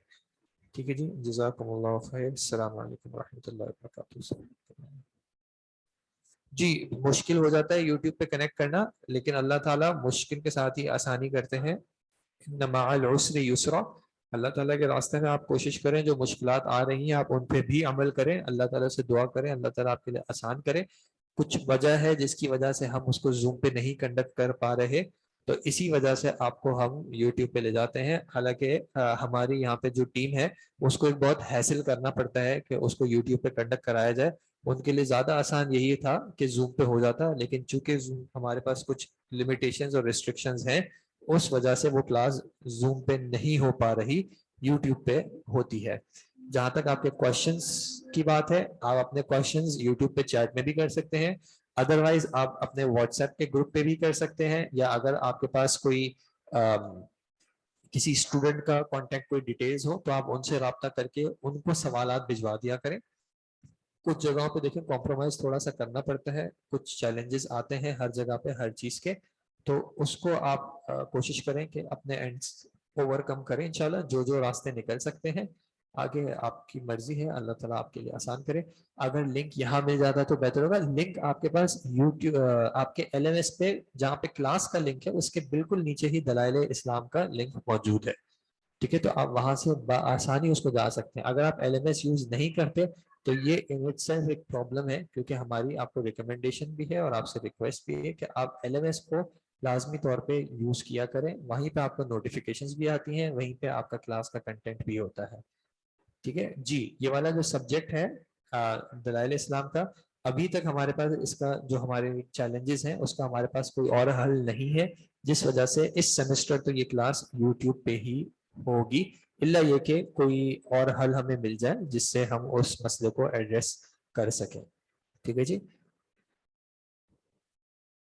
ٹھیک ہے جی, جزاکم اللہ خیر. السلام علیکم ورحمۃ اللہ وبرکاتہ. جی, مشکل ہو جاتا ہے یوٹیوب پہ کنیکٹ کرنا, لیکن اللہ تعالیٰ مشکل کے ساتھ ہی آسانی کرتے ہیں. ان مع العسر یسرا. اللہ تعالیٰ کے راستے میں آپ کوشش کریں, جو مشکلات آ رہی ہیں آپ ان پہ بھی عمل کریں, اللہ تعالیٰ سے دعا کریں اللہ تعالیٰ آپ کے لیے آسان کرے. کچھ وجہ ہے جس کی وجہ سے ہم اس کو زوم پہ نہیں کنڈکٹ کر پا رہے, تو اسی وجہ سے آپ کو ہم یوٹیوب پہ لے جاتے ہیں. حالانکہ ہماری یہاں پہ جو ٹیم ہے اس کو ایک بہت حاصل کرنا پڑتا ہے کہ اس کو یوٹیوب پہ کنڈکٹ کرایا جائے. ان کے لیے زیادہ آسان یہی تھا کہ زوم پہ ہو جاتا, لیکن چونکہ ہمارے پاس کچھ لمیٹیشنز اور ریسٹرکشنز ہیں اس وجہ سے وہ کلاس زوم پہ نہیں ہو پا رہی, یوٹیوب پہ ہوتی ہے. جہاں تک آپ کے کوشچنز کی بات ہے, آپ اپنے کوشچنز یوٹیوب پہ چیٹ میں بھی کر سکتے ہیں, ادروائز آپ اپنے واٹس ایپ کے گروپ پہ بھی کر سکتے ہیں, یا اگر آپ کے پاس کوئی کسی اسٹوڈنٹ کا کانٹیکٹ کوئی ڈیٹیلز ہو تو آپ ان سے رابطہ کر کے ان کو سوالات بھجوا دیا کریں. کچھ جگہوں پہ دیکھیں کمپرومائز تھوڑا سا کرنا پڑتا ہے, کچھ چیلنجز آتے ہیں ہر جگہ پہ ہر چیز کے, تو اس کو آپ کوشش کریں کہ اپنے اینڈ اوور کم کریں انشاءاللہ. جو جو راستے نکل سکتے ہیں آگے آپ کی مرضی ہے, اللہ تعالیٰ آپ کے لیے آسان کرے. اگر لنک یہاں مل جاتا تو بہتر ہوگا. لنک آپ کے پاس یوٹیوب آپ کے LMS پہ جہاں پہ کلاس کا لنک ہے اس کے بالکل نیچے ہی دلائل اسلام کا لنک موجود ہے. ٹھیک ہے, تو آپ وہاں سے بآسانی اس کو جا سکتے ہیں. اگر آپ LMS یوز نہیں کرتے تو یہ ان اٹ سیلف ایک پرابلم ہے, کیونکہ ہماری آپ کو ریکمنڈیشن بھی ہے اور آپ سے ریکویسٹ بھی ہے کہ آپ LMS کو لازمی طور پہ یوز کیا کریں. وہیں پہ آپ کو نوٹیفیکیشنز بھی آتی ہیں, وہیں پہ آپ کا کلاس کا کنٹینٹ بھی ہوتا ہے. ٹھیک ہے جی, یہ والا جو سبجیکٹ ہے دلائل اسلام کا, ابھی تک ہمارے پاس اس کا جو ہمارے چیلنجز ہیں اس کا ہمارے پاس کوئی اور حل نہیں ہے, جس وجہ سے اس سیمسٹر تو یہ کلاس یوٹیوب پہ ہی ہوگی, الا یہ کہ کوئی اور حل ہمیں مل جائے جس سے ہم اس مسئلے کو ایڈریس کر سکیں. ٹھیک ہے جی,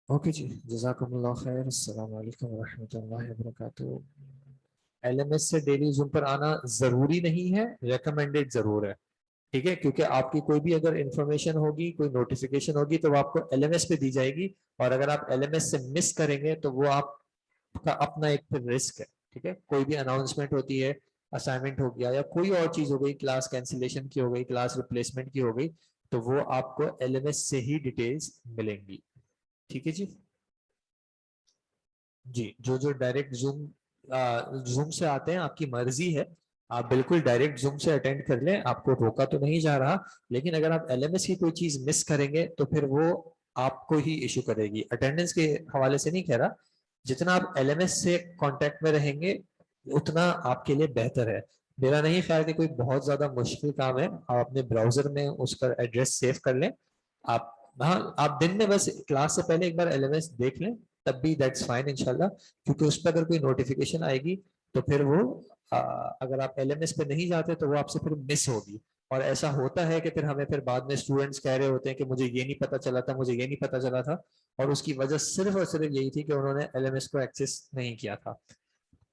اوکے جی, جزاکم اللہ خیر. السلام علیکم ورحمۃ اللہ وبرکاتہ. LMS سے ڈیلی زوم پر آنا ضروری نہیں ہے, ریکمینڈیڈ ضرور ہے. ٹھیک ہے, کیونکہ آپ کی کوئی بھی اگر انفارمیشن ہوگی, کوئی نوٹیفیکیشن ہوگی تو وہ آپ کو LMS پہ دی جائے گی, اور اگر آپ LMS سے مس کریں گے تو وہ آپ کا اپنا ایک پھر رسک ہے. ٹھیک ہے, کوئی بھی اناؤنسمنٹ ہوتی ہے, اسائنمنٹ ہو گیا یا کوئی اور چیز ہو گئی, کلاس کینسلیشن کی ہو گئی, کلاس ریپلیسمنٹ کی ہو گئی, تو وہ آپ کو LMS سے ہی ڈیٹیلز ملیں گی. ٹھیک ہے جی. جی, جو ڈائریکٹ زوم سے آتے ہیں, آپ کی مرضی ہے, آپ بالکل ڈائریکٹ زوم سے اٹینڈ کر لیں, آپ کو روکا تو نہیں جا رہا, لیکن اگر آپ LMS کی کوئی چیز مس کریں گے تو پھر وہ آپ کو ہی ایشو کرے گی. اٹینڈنس کے حوالے سے نہیں کہہ رہا, جتنا آپ LMS سے کانٹیکٹ میں رہیں گے اتنا آپ کے لیے بہتر ہے. میرا نہیں خیال کہ کوئی بہت زیادہ مشکل کام ہے, آپ اپنے براؤزر میں اس کا ایڈریس سیو کر لیں. آپ دن میں بس کلاس سے پہلے ایک بار LMS دیکھ لیں, تب بھی دیٹس فائن انشاءاللہ, کیونکہ اس پہ اگر کوئی نوٹیفیکیشن آئے گی تو پھر وہ اگر آپ LMS پہ نہیں جاتے تو وہ آپ سے پھر مس ہوگی. اور ایسا ہوتا ہے کہ پھر ہمیں پھر بعد میں اسٹوڈنٹس کہہ رہے ہوتے ہیں کہ مجھے یہ نہیں پتا چلا تھا, مجھے یہ نہیں پتا چلا تھا, اور اس کی وجہ صرف اور صرف یہی تھی کہ انہوں نے LMS کو ایکسس نہیں کیا تھا.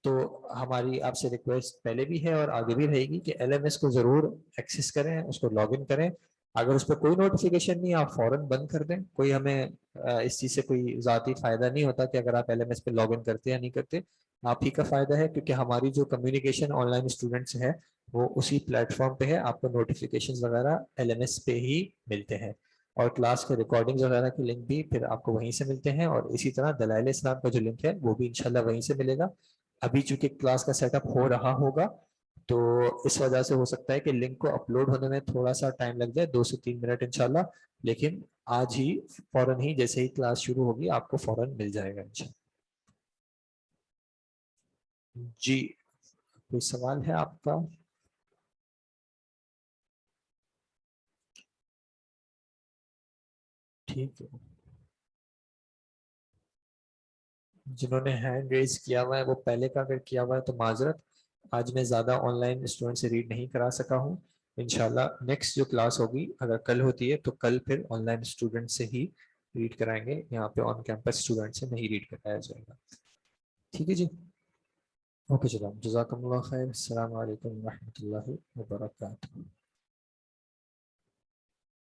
تو ہماری آپ سے ریکویسٹ پہلے بھی ہے اور آگے بھی رہے گی کہ LMS کو ضرور ایکسس کریں, اس کو لاگ ان کریں. اگر اس پہ کوئی نوٹیفیکیشن نہیں, آپ فوراً بند کر دیں. کوئی ہمیں اس چیز سے کوئی ذاتی فائدہ نہیں ہوتا کہ اگر آپ LMS پہ لاگ ان کرتے یا نہیں کرتے, آپ ہی کا فائدہ ہے, کیونکہ ہماری جو کمیونیکیشن آن لائن اسٹوڈنٹس ہے وہ اسی پلیٹ فارم پہ ہے. آپ کو نوٹیفیکیشن وغیرہ LMS پہ ہی ملتے ہیں, اور کلاس کے ریکارڈنگ وغیرہ کے لنک بھی پھر آپ کو وہیں سے ملتے ہیں, اور اسی طرح دلائل اسلام کا جو لنک ہے وہ بھی انشاءاللہ وہیں سے ملے گا. ابھی چونکہ کلاس کا سیٹ اپ ہو رہا ہوگا تو اس وجہ سے ہو سکتا ہے کہ لنک کو اپلوڈ ہونے میں تھوڑا سا ٹائم لگ جائے, 2 سے 3 منٹ انشاءاللہ, لیکن آج ہی فوراً ہی جیسے ہی کلاس شروع ہوگی آپ کو فوراً مل جائے گا انشاءاللہ. جی, کوئی سوال ہے آپ کا؟ ٹھیک ہے, جنہوں نے ہینڈ ریز کیا ہوا ہے وہ پہلے کا اگر کیا ہوا ہے تو معذرت, آج میں زیادہ آن لائن اسٹوڈنٹ سے ریڈ نہیں کرا سکا ہوں. انشاءاللہ نیکسٹ جو کلاس ہوگی اگر کل ہوتی ہے تو کل پھر آن لائن اسٹوڈنٹ سے ہی ریڈ کرائیں گے, یہاں پہ آن کیمپس اسٹوڈنٹ سے نہیں ریڈ کرایا جائے گا. ٹھیک ہے جی, اوکے چلو, جزاکم اللہ خیر. السلام علیکم ورحمۃ اللہ وبرکاتہ.